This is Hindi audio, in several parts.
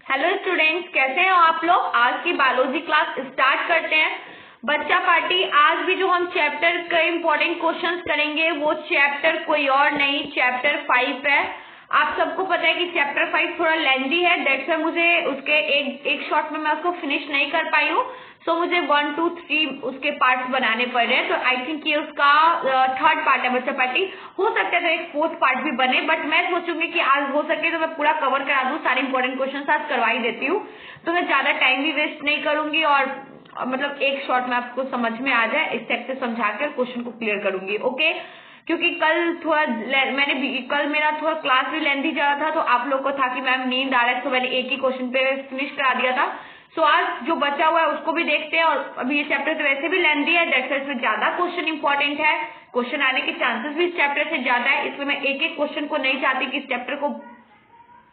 हेलो स्टूडेंट्स, कैसे हैं आप लोग। आज की बायोलॉजी क्लास स्टार्ट करते हैं। बच्चा पार्टी, आज भी जो हम चैप्टर के इम्पोर्टेंट क्वेश्चंस करेंगे वो चैप्टर कोई और नहीं, चैप्टर 5 है। आप सबको पता है कि चैप्टर 5 थोड़ा लेंथी है, दैट्स व्हाई मुझे उसके एक शॉट में मैं उसको फिनिश नहीं कर पाई हूँ। सो मुझे 1, 2, 3 उसके पार्ट्स बनाने पड़ रहे हैं। तो आई थिंक ये उसका थर्ड पार्ट है बच्चा पार्टी। हो सकता है तो एक फोर्थ पार्ट भी बने, बट मैं सोचूंगी कि आज हो सके तो मैं पूरा कवर करा दूं, सारे इंपॉर्टेंट क्वेश्चन आज करवा ही देती हूँ। तो मैं ज्यादा टाइम भी वेस्ट नहीं करूंगी और मतलब एक शॉट में आपको समझ में आ जाए इस टाइप से समझा कर क्वेश्चन को क्लियर करूंगी। ओके, क्योंकि कल मेरा थोड़ा क्लास भी लेंथी जा रहा था, तो आप लोग को था कि मैम नींद आ रहा है, तो मैंने एक ही क्वेश्चन पे फिनिश करा दिया था। सो आज जो बचा हुआ है उसको भी देखते हैं। और अभी ये चैप्टर तो वैसे भी लेंथी है, दैट्स व्हाई इसमें ज्यादा क्वेश्चन इंपॉर्टेंट है, क्वेश्चन आने के चांसेस भी इस चैप्टर से ज्यादा है। इसलिए मैं एक एक क्वेश्चन को नहीं चाहती कि इस चैप्टर को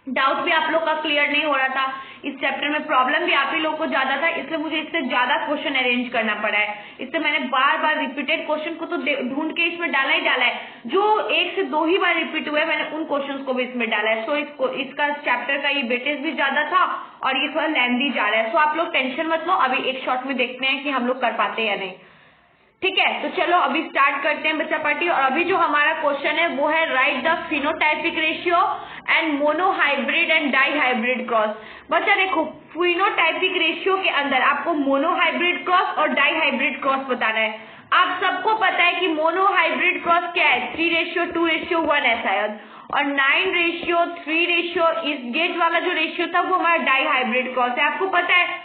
डाउट भी आप लोग का क्लियर नहीं हो रहा था, इस चैप्टर में प्रॉब्लम भी आप ही लोग को ज्यादा था, इसलिए मुझे इससे ज्यादा क्वेश्चन अरेंज करना पड़ा है। इससे मैंने बार बार रिपीटेड क्वेश्चन को तो ढूंढ के इसमें डाला ही डाला है, जो 1 से 2 ही बार रिपीट हुए मैंने उन क्वेश्चंस को भी इसमें डाला है। सो इसका चैप्टर का ये वेटेज भी ज्यादा था और ये थोड़ा लेंथी जा रहा है। सो आप लोग टेंशन मत लो, अभी एक शॉट में देखते हैं कि हम लोग कर पाते हैं या नहीं। ठीक है, तो चलो अभी स्टार्ट करते हैं बच्चा पार्टी। और अभी जो हमारा क्वेश्चन है वो है right the phenotypic ratio and monohybrid and dihybrid cross. बच्चा देखो, फिनोटाइपिक रेशियो के अंदर आपको मोनोहाइब्रिड क्रॉस और डाईहाइब्रिड क्रॉस बताना है। आप सबको पता है कि मोनोहाइब्रिड क्रॉस क्या है, 3:2:1 है शायद, और 9:3 इस गेज वाला जो रेशियो था वो हमारा डाईहाइब्रिड क्रॉस है। आपको पता है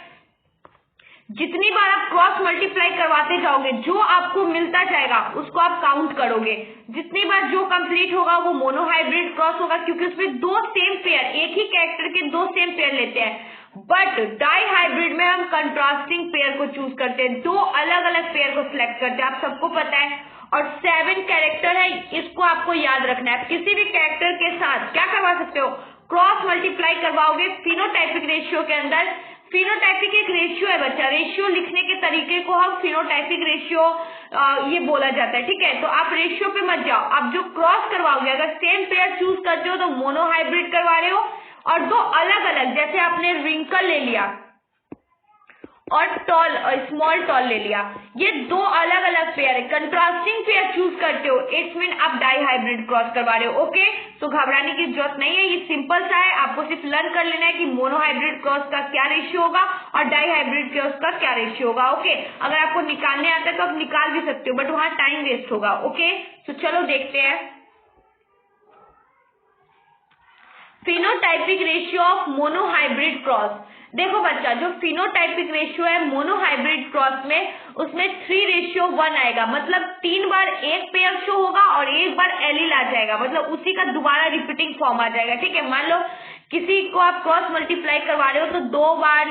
जितनी बार आप क्रॉस मल्टीप्लाई करवाते जाओगे, जो आपको मिलता जाएगा उसको आप काउंट करोगे। जितनी बार जो कंप्लीट होगा वो मोनोहाइब्रिड क्रॉस होगा, क्योंकि उसमें 2 सेम पेयर, एक ही कैरेक्टर के 2 सेम पेयर लेते हैं। बट डाईहाइब्रिड में हम कंट्रास्टिंग पेयर को चूज करते हैं, 2 अलग अलग पेयर को सिलेक्ट करते हैं, आप सबको पता है। और 7 कैरेक्टर है, इसको आपको याद रखना है। किसी भी कैरेक्टर के साथ क्या करवा सकते हो, क्रॉस मल्टीप्लाई करवाओगे फिनोटाइपिक रेशियो के अंदर। फिनोटाइपिक एक रेशियो है बच्चा, रेशियो लिखने के तरीके को हम फिनोटाइपिक रेशियो ये बोला जाता है। ठीक है, तो आप रेशियो पे मत जाओ, आप जो क्रॉस करवाओगे, अगर सेम पेयर चूज करते हो तो मोनोहाइब्रिड करवा रहे हो, और 2 अलग अलग, जैसे आपने रिंकल ले लिया और टॉल और स्मॉल टॉल ले लिया, ये 2 अलग अलग पेयर है, कंट्रास्टिंग पेयर चूज करते हो, इट्स मीन आप डाईहाइब्रिड क्रॉस करवा रहे हो। ओके, तो घबराने की जरूरत नहीं है, ये सिंपल सा है, आपको सिर्फ लर्न कर लेना है कि मोनोहाइब्रिड क्रॉस का क्या रेशियो होगा और डाईहाइब्रिड क्रॉस का क्या रेशियो होगा। ओके, अगर आपको निकालने आता है तो आप निकाल भी सकते हो, बट वहां टाइम वेस्ट होगा। ओके, तो चलो देखते हैं phenotypic ratio of monohybrid cross. देखो बच्चा, जो फिनोटाइपिक रेशियो है मोनोहाइब्रिड क्रॉस में, उसमें 3:1 आएगा, मतलब 3 बार एक पेयर शो होगा और 1 बार एलील आ जाएगा, मतलब उसी का दोबारा रिपीटिंग फॉर्म आ जाएगा। ठीक है, मान लो किसी को आप क्रॉस मल्टीप्लाई करवा रहे हो तो 2 बार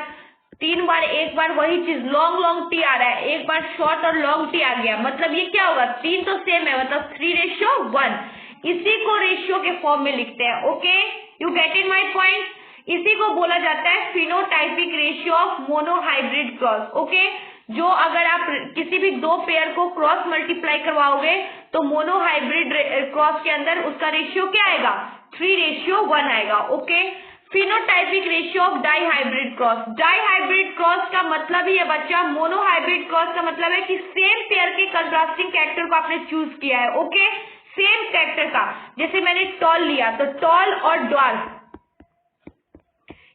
3 बार 1 बार वही चीज लॉन्ग टी आ रहा है, 1 बार शॉर्ट और लॉन्ग टी आ गया, मतलब ये क्या होगा, 3 तो सेम है, मतलब 3:1, इसी को रेशियो के फॉर्म में लिखते हैं। Okay, you get in my point, इसी को बोला जाता है phenotypic ratio of monohybrid cross. Okay, जो अगर आप किसी भी 2 पेयर को क्रॉस मल्टीप्लाई करवाओगे तो मोनोहाइब्रिड क्रॉस के अंदर उसका रेशियो क्या आएगा, 3:1 आएगा। Okay, phenotypic ratio of dihybrid cross. Dihybrid cross का मतलब ही है बच्चा, मोनोहाइब्रिड क्रॉस का मतलब है कि सेम पेयर के कंट्रास्टिंग कैरेक्टर को आपने चूज किया है। ओके, सेम कैरेक्टर का, जैसे मैंने टॉल लिया तो टॉल और ड्वार्फ,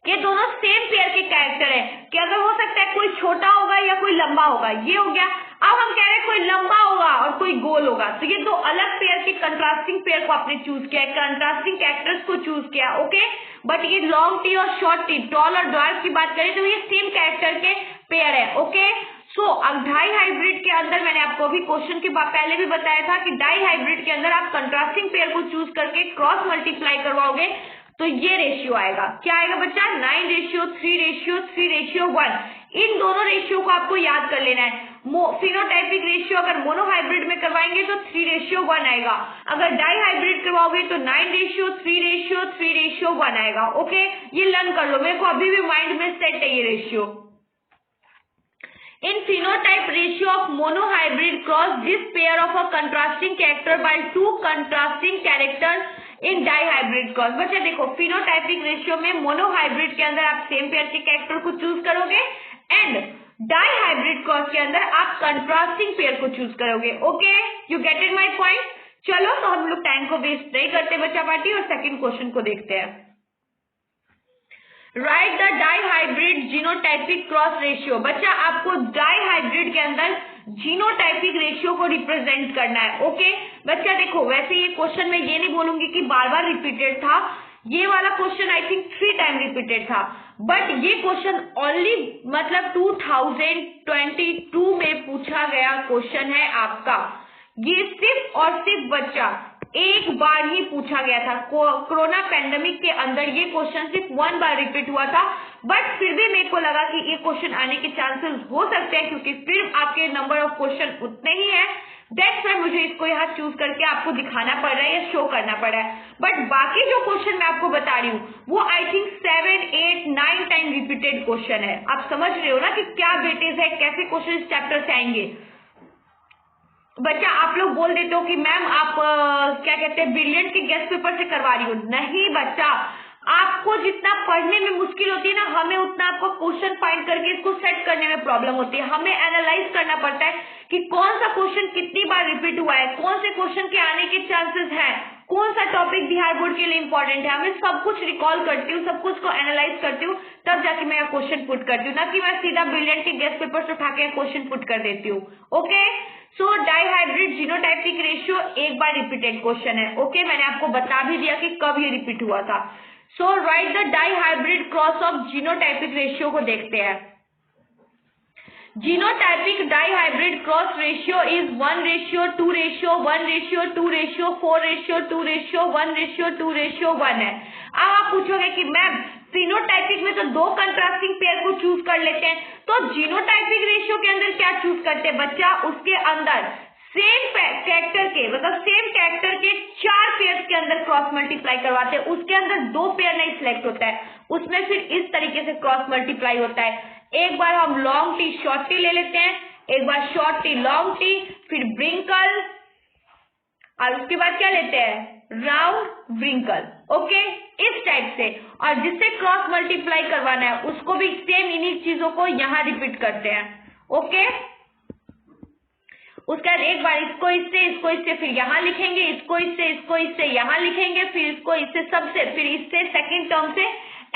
ये दोनों सेम पेयर के कैरेक्टर है, कि अगर हो सकता है कोई छोटा होगा या कोई लंबा होगा, ये हो गया। अब हम कह रहे हैं कोई लंबा होगा और कोई गोल होगा, तो ये 2 अलग पेयर के कंट्रास्टिंग पेयर को आपने चूज किया है, कंट्रास्टिंग कैरेक्टर्स को चूज किया। ओके, बट ये लॉन्ग टी और शॉर्ट टी, टॉल और ड्वार्फ की बात करें तो ये सेम कैरेक्टर के पेयर है। ओके, सो अब डाईहाइब्रिड के अंदर मैंने आपको अभी क्वेश्चन के पहले भी बताया था कि डाईहाइब्रिड के अंदर आप कंट्रास्टिंग पेयर को चूज करके क्रॉस मल्टीप्लाई करवाओगे तो ये रेशियो आएगा, क्या आएगा बच्चा, 9:3:3:1। इन दोनों रेशियो को आपको याद कर लेना है। फिनोटाइपिक रेशियो अगर मोनोहाइब्रिड में करवाएंगे तो 3:1 आएगा, अगर डाईहाइब्रिड करवाओगे तो 9:3:3:1 आएगा। ओके, ये लर्न कर लो, मेरे को अभी भी माइंड में सेट है ये ratio. In phenotype ratio of monohybrid cross, this pair of a contrasting character by 2 contrasting characters in dihybrid cross. बच्चा देखो फिनोटाइपिक रेशियो में मोनोहाइब्रिड के अंदर आप सेम पेयर के कैरेक्टर को चूज करोगे एंड डाइहाइब्रिड क्रॉस के अंदर आप कंट्रास्टिंग पेयर को चूज करोगे। Okay, you get it my point. चलो तो हम लोग टाइम को वेस्ट नहीं करते बच्चा पार्टी और सेकंड क्वेश्चन को देखते हैं। Right the dihybrid genotypic cross ratio. बच्चा आपको डाइहाइब्रिड के अंदर जीनोटाइपिक रेशियो को रिप्रेजेंट करना है। ओके बच्चा देखो, वैसे ये क्वेश्चन मैं ये नहीं बोलूंगी कि बार बार रिपीटेड था, ये वाला question I think 3 time repeated था, बट ये क्वेश्चन ओनली मतलब 2022 में पूछा गया क्वेश्चन है आपका। ये सिर्फ और सिर्फ बच्चा एक बार ही पूछा गया था। कोरोना पैंडेमिक के अंदर ये क्वेश्चन सिर्फ 1 बार रिपीट हुआ था, बट फिर भी मेरे को लगा कि ये क्वेश्चन आने के चांसेस हो सकते हैं क्योंकि फिर आपके नंबर ऑफ क्वेश्चन उतने ही है। दैट्स व्हाई मुझे इसको यहाँ चूज करके आपको दिखाना पड़ रहा है या शो करना पड़ रहा है। बट बाकी जो क्वेश्चन मैं आपको बता रही हूँ वो I think 7, 8, 9 time repeated question है। आप समझ रहे हो ना कि क्या वेटेज है, कैसे क्वेश्चन इस चैप्टर से आएंगे। बच्चा आप लोग बोल देते हो कि मैम आप क्या कहते हैं ब्रिलियंट के गेस्ट पेपर से करवा रही हो। नहीं बच्चा, आपको जितना पढ़ने में मुश्किल होती है ना, हमें उतना आपको क्वेश्चन फाइंड करके इसको सेट करने में प्रॉब्लम होती है। हमें एनालाइज करना पड़ता है कि कौन सा क्वेश्चन कितनी बार रिपीट हुआ है, कौन से क्वेश्चन के आने के चांसेस हैं, कौन सा टॉपिक बिहार बोर्ड के लिए इंपॉर्टेंट है। हमें सब कुछ रिकॉल करती हूँ, सब कुछ को एनालाइज करती हूँ, तब जाके मैं क्वेश्चन पुट करती हूँ, ना कि मैं सीधा ब्रिलियंट के गेस्ट पेपर से उठा के क्वेश्चन पुट कर देती हूँ। ओके, सो डाइहाइब्रिड जीनोटाइपिक रेशियो एक बार रिपीटेड क्वेश्चन है। ओके, मैंने आपको बता भी दिया कि कब ये रिपीट हुआ था। So right the dihybrid cross of genotypic ratio को देखते हैं। Genotypic dihybrid cross ratio is 1:2:4:2:4:2:1:1 है। अब आप पूछोगे कि मैम फिनोटाइपिक में तो 2 कंट्रास्टिंग पेयर को चूज कर लेते हैं, तो जीनोटाइपिक रेशियो के अंदर क्या चूज करते हैं बच्चा? उसके अंदर सेम कैरेक्टर के मतलब सेम कैरेक्टर के 4 पेयर के अंदर क्रॉस मल्टीप्लाई करवाते हैं। उसके अंदर 2 पेयर नहीं सिलेक्ट होता है, उसमें फिर इस तरीके से क्रॉस मल्टीप्लाई होता है। एक बार हम लॉन्ग टी शॉर्ट टी ले लेते हैं, एक बार शॉर्ट टी लॉन्ग टी, फिर ब्रिंकल, और उसके बाद क्या लेते हैं? Round wrinkle. ओके, इस टाइप से। और जिससे क्रॉस मल्टीप्लाई करवाना है उसको भी सेम इन्हीं चीजों को यहाँ रिपीट करते हैं। ओके, उसके बाद एक बार इसको इससे फिर यहाँ लिखेंगे, इसको इससे यहाँ लिखेंगे, फिर इसको इससे सबसे, फिर इससे सेकंड टर्म से,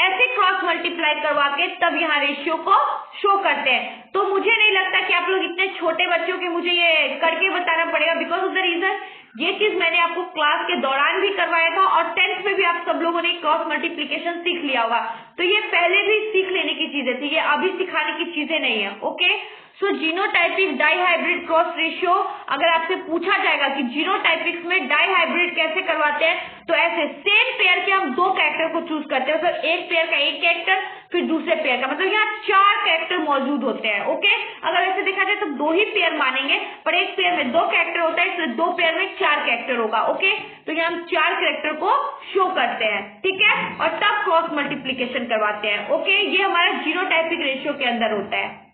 ऐसे क्रॉस मल्टीप्लाई करवा के तब यहाँ रेशियो को शो करते हैं। तो मुझे नहीं लगता कि आप लोग इतने छोटे बच्चों के मुझे ये करके बताना पड़ेगा, बिकॉज ऑफ द रीजन ये चीज मैंने आपको क्लास के दौरान भी करवाया था और 10th में भी आप सब लोगों ने क्रॉस मल्टीप्लीकेशन सीख लिया होगा। तो ये पहले भी सीख लेने की चीजें थी, ये अभी सिखाने की चीजें नहीं है। ओके, सो जीनोटाइपिक डाइहाइब्रिड क्रॉस रेशियो अगर आपसे पूछा जाएगा कि जीनोटाइपिक्स में डाइहाइब्रिड कैसे करवाते हैं, तो ऐसे सेम पेयर के हम 2 कैरेक्टर को चूज करते हैं। मतलब एक पेयर का एक कैरेक्टर, फिर दूसरे पेयर का, मतलब यहाँ 4 कैरेक्टर मौजूद होते हैं। ओके, अगर ऐसे देखा जाए तो 2 ही पेयर मानेंगे, पर एक पेयर में 2 कैरेक्टर होता है, इसलिए 2 पेयर में 4 कैरेक्टर होगा। ओके, तो यहाँ हम 4 कैरेक्टर को शो करते हैं, ठीक है, और तब क्रॉस मल्टीप्लीकेशन करवाते हैं। ओके, ये हमारा जीनोटाइपिक रेशियो के अंदर होता है।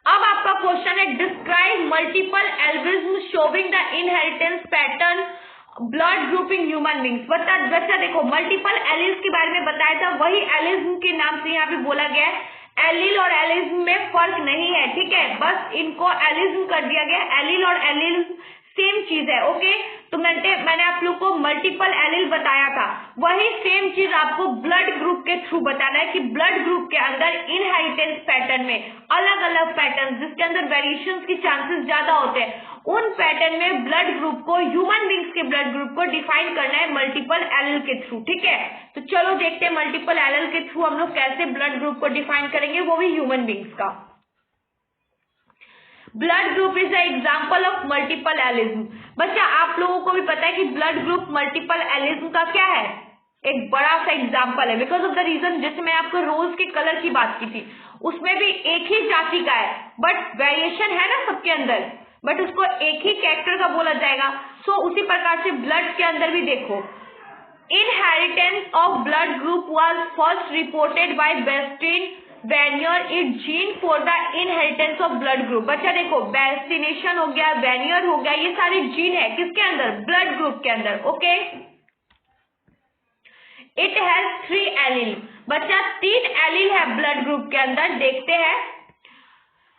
अब आपका क्वेश्चन है describe multiple allelism showing the inheritance pattern blood group in human beings. बच्चा देखो, मल्टीपल एलिल्स के बारे में बताया था, वही एलिज्म के नाम से यहाँ पे बोला गया है। एलिल और एलिज्म में फर्क नहीं है, ठीक है, बस इनको एलिज्म कर दिया गया। एलिल और एलिज्म सेम चीज है। ओके, तो मैंने आप लोग को मल्टीपल एलिल बताया था, वही सेम चीज आपको ब्लड ग्रुप के थ्रू बताना है कि ब्लड ग्रुप के अंदर इनहेरिटेंस पैटर्न में अलग अलग पैटर्न जिसके अंदर वेरिएशंस की चांसेस ज्यादा होते हैं, उन पैटर्न में ब्लड ग्रुप को, ह्यूमन बींग्स के ब्लड ग्रुप को डिफाइन करना है मल्टीपल एलिल के थ्रू, ठीक है। तो चलो देखते हैं मल्टीपल एलिल के थ्रू हम लोग कैसे ब्लड ग्रुप को डिफाइन करेंगे, वो भी ह्यूमन बींग्स का। Blood group is the example of multiple allelism. बच्चा आप लोगों को भी पता है कि ब्लड ग्रुप मल्टीपल एलिज्म का क्या है, एक बड़ा सा एग्जाम्पल है, बिकॉज ऑफ द रीजन जैसे मैं आपको रोज के कलर की बात की थी, उसमें भी एक ही जाति का है, बट वेरिएशन है ना सबके अंदर, बट उसको एक ही कैरेक्टर का बोला जाएगा। सो उसी प्रकार से ब्लड के अंदर भी देखो, inheritance of blood group was first reported by बेस्टिन वेनियर it gene for the inheritance of blood group. बच्चा देखो, वैक्सीनेशन हो गया, वेनियर हो गया, ये सारे जीन है किसके अंदर? ब्लड ग्रुप के अंदर। Okay, it has 3 allele. बच्चा 3 एलील है ब्लड ग्रुप के अंदर। देखते हैं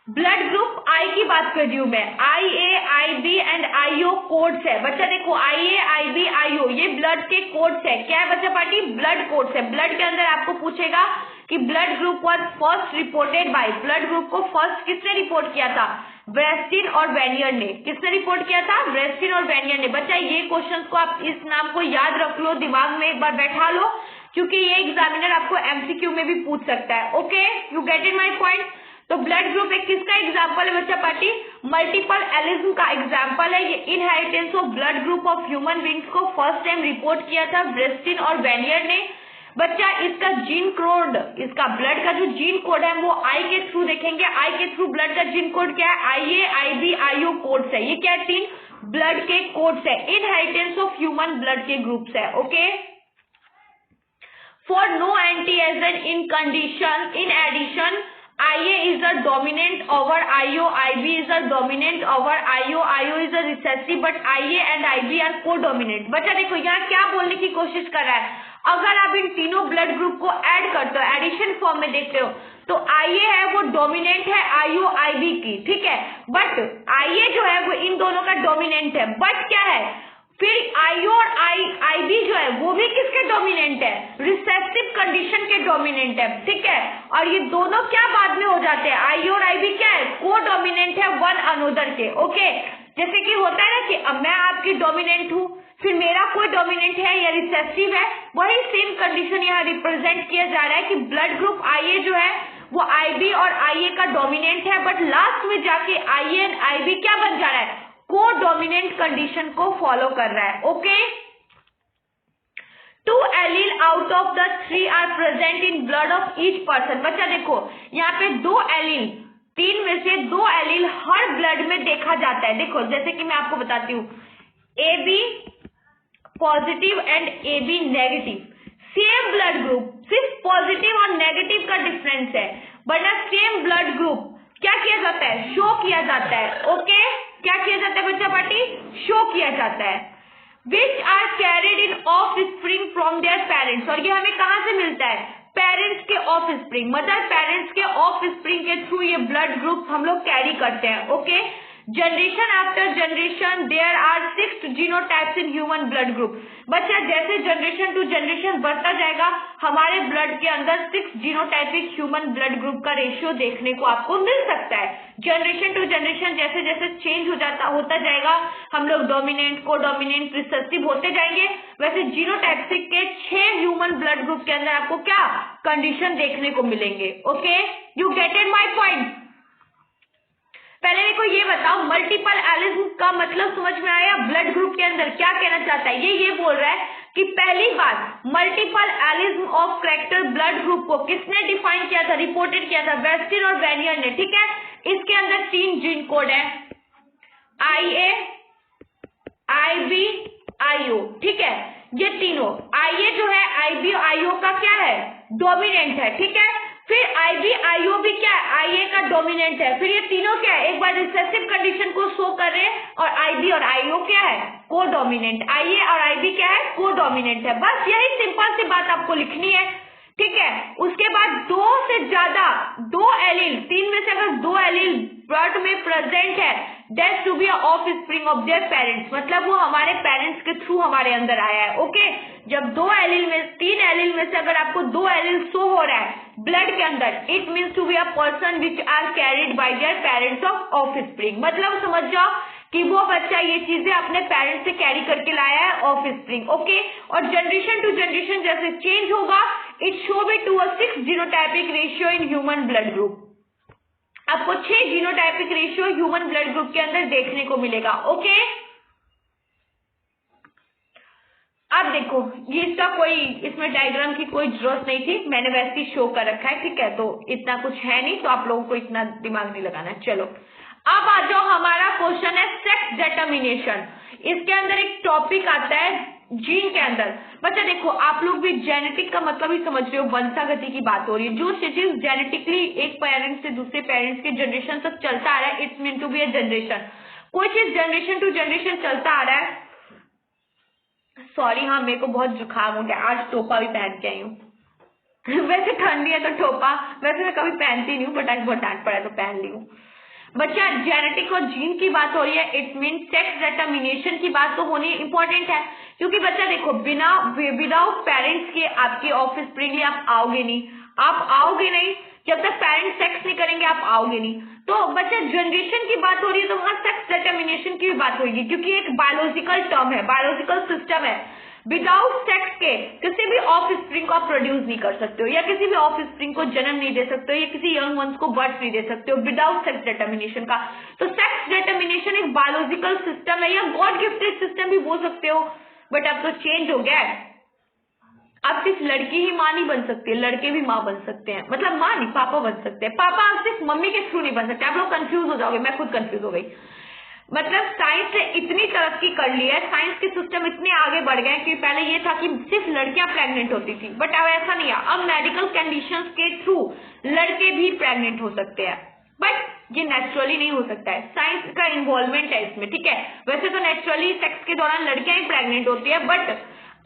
ब्लड ग्रुप आई की बात कर रही हूं मैं, IA, IB and IO codes है। बच्चा देखो IA, IB, IO ये ब्लड के कोड्स है। क्या है बच्चा पार्टी? ब्लड कोड्स है। ब्लड के अंदर आपको पूछेगा कि blood group was first reported bye, blood group को फर्स्ट किसने रिपोर्ट किया था? ब्रेस्टिन और वेनियर ने। किसने रिपोर्ट किया था? ब्रेस्टिन और वेनियर ने। बच्चा ये क्वेश्चन को आप इस नाम को याद रख लो, दिमाग में एक बार बैठा लो, क्योंकि ये एग्जामिनर आपको MCQ में भी पूछ सकता है। Okay, you get it my point. तो ब्लड ग्रुप एक किसका एग्जाम्पल है बच्चा पार्टी? मल्टीपल एलिज्म का एग्जाम्पल है। ये inheritance of blood group of human beings को फर्स्ट टाइम रिपोर्ट किया था ब्रेस्टिन और वेनियर ने। बच्चा इसका जीन कोड, इसका ब्लड का जो जीन कोड है वो आई के थ्रू देखेंगे। आई के थ्रू ब्लड का जीन कोड क्या है? IA, IB, IO कोड्स है। ये क्या है? 3 ब्लड के कोड्स है, इनहेरिटेंस ऑफ ह्यूमन ब्लड के ग्रुप्स है। Okay, for no antigen in condition, in addition IA is the dominant over IO, IB is the dominant over IO, IO is the recessive, but IA and IB are co-dominant। बच्चा देखो यहाँ क्या बोलने की कोशिश कर रहा है? अगर आप इन तीनों ब्लड ग्रुप को ऐड करते हो, एडिशन फॉर्म में देखते हो, तो IA है वो डोमिनेंट है IO, IB की, ठीक है, बट IA जो है वो इन दोनों का डोमिनेंट है, बट क्या है फिर IO और IB जो है वो भी किसके डोमिनेंट है? रिसेसिव कंडीशन के डोमिनेंट है, ठीक है। और ये दोनों क्या बाद में हो जाते हैं? IO और IB क्या है? को डोमिनेंट है वन अनोदर के। ओके, जैसे कि होता है ना कि अब मैं आपकी डोमिनेंट हूँ, फिर मेरा कोई डोमिनेंट है या रिसेसिव है, वही सेम कंडीशन यहाँ रिप्रेजेंट किया जा रहा है कि ब्लड ग्रुप IA जो है वो IB और IA का डोमिनेंट है, बट लास्ट में जाके IA एंड IB क्या बन जा रहा है? को डोमिनेंट कंडीशन को फॉलो कर रहा है। Okay, 2 allele out of the 3 are present in blood of each person. बच्चा देखो यहाँ पे 2 एलील, 3 में से 2 एलील हर ब्लड में देखा जाता है। देखो जैसे कि मैं आपको बताती हूँ, AB positive and AB negative, same blood group, सिर्फ पॉजिटिव और नेगेटिव का डिफरेंस है, वरना सेम ब्लड ग्रुप क्या किया जाता है? शो किया जाता है। ओके, क्या किया जाता है बच्चा पार्टी? शो किया जाता है। Which are carried in offspring from their parents. और ये हमें कहाँ से मिलता है? पेरेंट्स के ऑफ स्प्रिंग, मतलब पेरेंट्स के ऑफ स्प्रिंग के थ्रू ये ब्लड ग्रुप हम लोग कैरी करते हैं। Okay, generation after generation there are 6 genotypes in human blood group. बच्चा जैसे जनरेशन टू जनरेशन बढ़ता जाएगा, हमारे ब्लड के अंदर 6 जीनोटाइपिक ह्यूमन ब्लड ग्रुप का रेशियो देखने को आपको मिल सकता है। जनरेशन टू जनरेशन जैसे जैसे चेंज होता जाएगा, हम लोग डोमिनेंट, को डोमिनेंट, रिसेसिव होते जाएंगे, वैसे जीनोटाइपिक के 6 ह्यूमन ब्लड ग्रुप के अंदर आपको क्या कंडीशन देखने को मिलेंगे। Okay, you get it my point. पहले मेरे को ये बताओ, मल्टीपल एलिज्म का मतलब समझ में आया? ब्लड ग्रुप के अंदर क्या कहना चाहता है? ये बोल रहा है कि पहली बात, multiple allelism of character blood group को किसने डिफाइन किया था, रिपोर्टेड किया था? ब्रेस्टिन और वेनियर ने, ठीक है। इसके अंदर 3 जीन कोड है, IA, IB, IO, ठीक है। ये तीनों IA जो है IB IO का क्या है? डोमिनेंट है, ठीक है। फिर IB IO भी क्या है? IA का डोमिनेंट है। फिर ये तीनों क्या है? एक बार रिसेसिव कंडीशन को शो कर रहे हैं, और IB और IO क्या है? को डोमिनेंट। IA और IB क्या है? को डोमिनेंट है। बस यही सिंपल सी बात आपको लिखनी है, ठीक है। उसके बाद 2 से ज्यादा 2 एलील, 3 में से अगर 2 एलील ब्लड में प्रेजेंट है, that to be offspring of their parents, मतलब वो हमारे पेरेंट्स के थ्रू हमारे अंदर आया है। ओके, जब 2 एलील में, 3 एलील में से अगर आपको 2 एलील शो हो रहा है ब्लड के अंदर, it means to be a person which are carried by their parents offspring. मतलब समझ जाओ कि वो बच्चा ये चीजें अपने पेरेंट्स से कैरी करके लाया है, ऑफ स्प्रिंग। ओके, और जनरेशन टू जनरेशन जैसे चेंज होगा, it show be to a 6 genotypic ratio in human blood group. आपको 6 genotypic ratio human blood group के अंदर देखने को मिलेगा। ओके, अब देखो ये इसका कोई, इसमें डायग्राम की कोई जरूरत नहीं थी, मैंने वैसे ही शो कर रखा है, ठीक है। तो इतना कुछ है नहीं, तो आप लोगों को इतना दिमाग नहीं लगाना। चलो अब आ जाओ, हमारा क्वेश्चन है सेक्स डिटर्मिनेशन। इसके अंदर एक टॉपिक आता है जीन के अंदर। बच्चा देखो, आप लोग भी जेनेटिक का मतलब ही समझ रहे हो, वंशागति की बात हो रही है। जो चीज जेनेटिकली एक पेरेंट्स से दूसरे पेरेंट्स के जनरेशन तक चलता आ रहा है, it's mean to be a generation. कोई चीज जनरेशन टू जनरेशन चलता आ रहा है। सॉरी, हाँ मेरे को बहुत जुकाम हो गया, आज टोपा भी पहन के आई हूँ। वैसे ठंडी है तो टोपा वैसे मैं कभी पहनती नहीं हूँ, बट आज बहुत डांट पड़ा है तो पहन ली हूँ। बच्चा जेनेटिक और जीन की बात हो रही है, इट मीन सेक्स डिटर्मिनेशन की बात तो होनी इंपॉर्टेंट है, क्योंकि बच्चा देखो, बिना विदाउट पेरेंट्स के आपके ऑफ स्प्रिंगली आप आओगे नहीं, आप आओगे नहीं जब तक पेरेंट्स सेक्स नहीं करेंगे, आप आओगे नहीं। तो बच्चा जनरेशन की बात हो रही है तो वहां सेक्स डिटर्मिनेशन की भी बात होगी, क्योंकि एक बायोलॉजिकल टर्म है, बायोलॉजिकल सिस्टम है। विदाउट सेक्स के किसी भी ऑफ स्प्रिंग को आप प्रोड्यूस नहीं कर सकते हो, या किसी भी ऑफ स्प्रिंग को जन्म नहीं दे सकते हो, या किसी यंग वंस को बर्थ नहीं दे सकते हो विदाउट सेक्स डिटर्मिनेशन का। तो सेक्स डिटर्मिनेशन एक बायोलॉजिकल सिस्टम है, या गॉड गिफ्टेड सिस्टम भी बोल सकते हो, बट अब तो चेंज हो गया है। अब सिर्फ लड़की ही माँ नहीं बन सकती है, लड़के भी माँ बन सकते हैं, मतलब माँ नहीं पापा बन सकते हैं। पापा आप सिर्फ मम्मी के थ्रू नहीं बन सकते। आप लोग कंफ्यूज हो जाओगे, मैं खुद कंफ्यूज हो गई। मतलब साइंस ने इतनी तरक्की कर ली है, साइंस के सिस्टम इतने आगे बढ़ गए कि पहले ये था कि सिर्फ लड़कियां प्रेग्नेंट होती थी, बट अब ऐसा नहीं है। अब मेडिकल कंडीशंस के थ्रू लड़के भी प्रेग्नेंट हो सकते हैं, बट ये नेचुरली नहीं हो सकता है, साइंस का इन्वॉल्वमेंट है इसमें, ठीक है। वैसे तो नेचुरली सेक्स के दौरान लड़कियां ही प्रेग्नेंट होती है, बट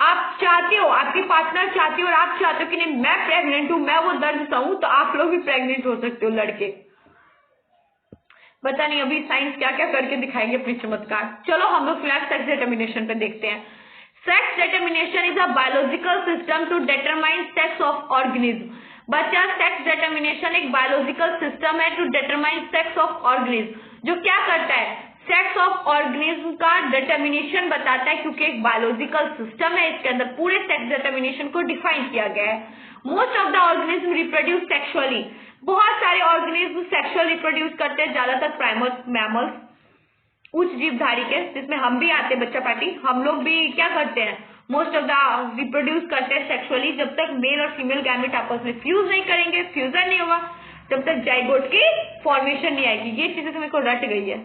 आप चाहते हो, आपकी पार्टनर चाहती हो और आप चाहते हो कि नहीं मैं प्रेग्नेंट हूं, मैं वो दर्द सहूं, तो आप लोग भी प्रेग्नेंट हो सकते हो लड़के। पता नहीं अभी साइंस क्या क्या करके दिखाएगी अपनी चमत्कार। चलो हम लोग फिलहाल सेक्स डिटर्मिनेशन पे देखते हैं। Sex determination is a biological system to determine sex of organism. बच्चा, सेक्स डिटर्मिनेशन एक बायोलॉजिकल सिस्टम है to determine sex of organism, जो क्या करता है, सेक्स ऑफ ऑर्गेनिज्म का डिटर्मिनेशन बताता है, क्योंकि एक बायोलॉजिकल सिस्टम है, इसके अंदर पूरे सेक्स डिटर्मिनेशन को डिफाइन किया गया है। Most of the organism reproduce sexually. बहुत सारे ऑर्गेनिज्म सेक्सुअल रिप्रोड्यूस करते हैं, ज्यादातर प्राइमर्स, मैमल्स, उच्च जीवधारी के, जिसमें हम भी आते हैं बच्चा पार्टी। हम लोग भी क्या करते हैं, मोस्ट ऑफ द रिप्रोड्यूस करते हैं सेक्सुअली। जब तक मेल और फीमेल गैमेट आपस में फ्यूज नहीं करेंगे, फ्यूजन नहीं होगा, जब तक जाइगोट की फॉर्मेशन नहीं आएगी। ये चीजें तो मेरे को रट गई है।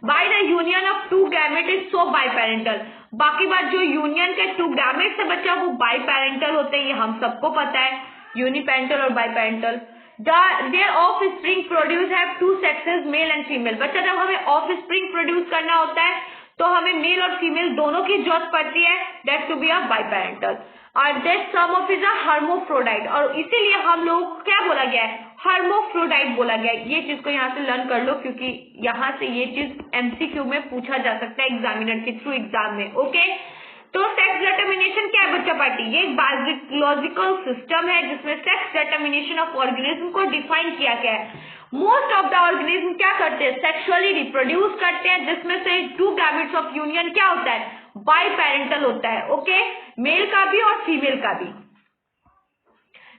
By the union of two gamete is so biparental. बाकी बात, जो यूनियन के टू गैमेट से बच्चा वो बाइपेरेंटल होते हैं, ये हम सबको पता है, यूनिपेरेंटल और biparental. Their offspring produce have two sexes, male and female. बच्चा, जब हमें ऑफ स्प्रिंग प्रोड्यूस करना होता है तो हमें मेल और फीमेल दोनों की जरूरत पड़ती है, that to be a biparental. और that some of is a hermaphrodite, और इसीलिए हम लोग को क्या बोला गया है, हर्मोफ्रोडाइट बोला गया है। ये चीज को यहाँ से लर्न कर लो, क्योंकि यहाँ से ये चीज एमसीक्यू में पूछा जा सकता है एग्जामिनर के थ्रू एग्जाम में, ओके। तो सेक्स डिटर्मिनेशन क्या है बच्चा पार्टी, ये एक बायोलॉजिकल सिस्टम है जिसमें सेक्स डिटर्मिनेशन ऑफ ऑर्गेनिज्म को डिफाइन किया गया है। मोस्ट ऑफ द ऑर्गेनिज्म क्या करते हैं, सेक्सुअली रिप्रोड्यूस करते हैं, जिसमें से टू गैमेट्स ऑफ यूनियन क्या होता है, बाइपेरेंटल होता है, ओके, मेल का भी और फीमेल का भी।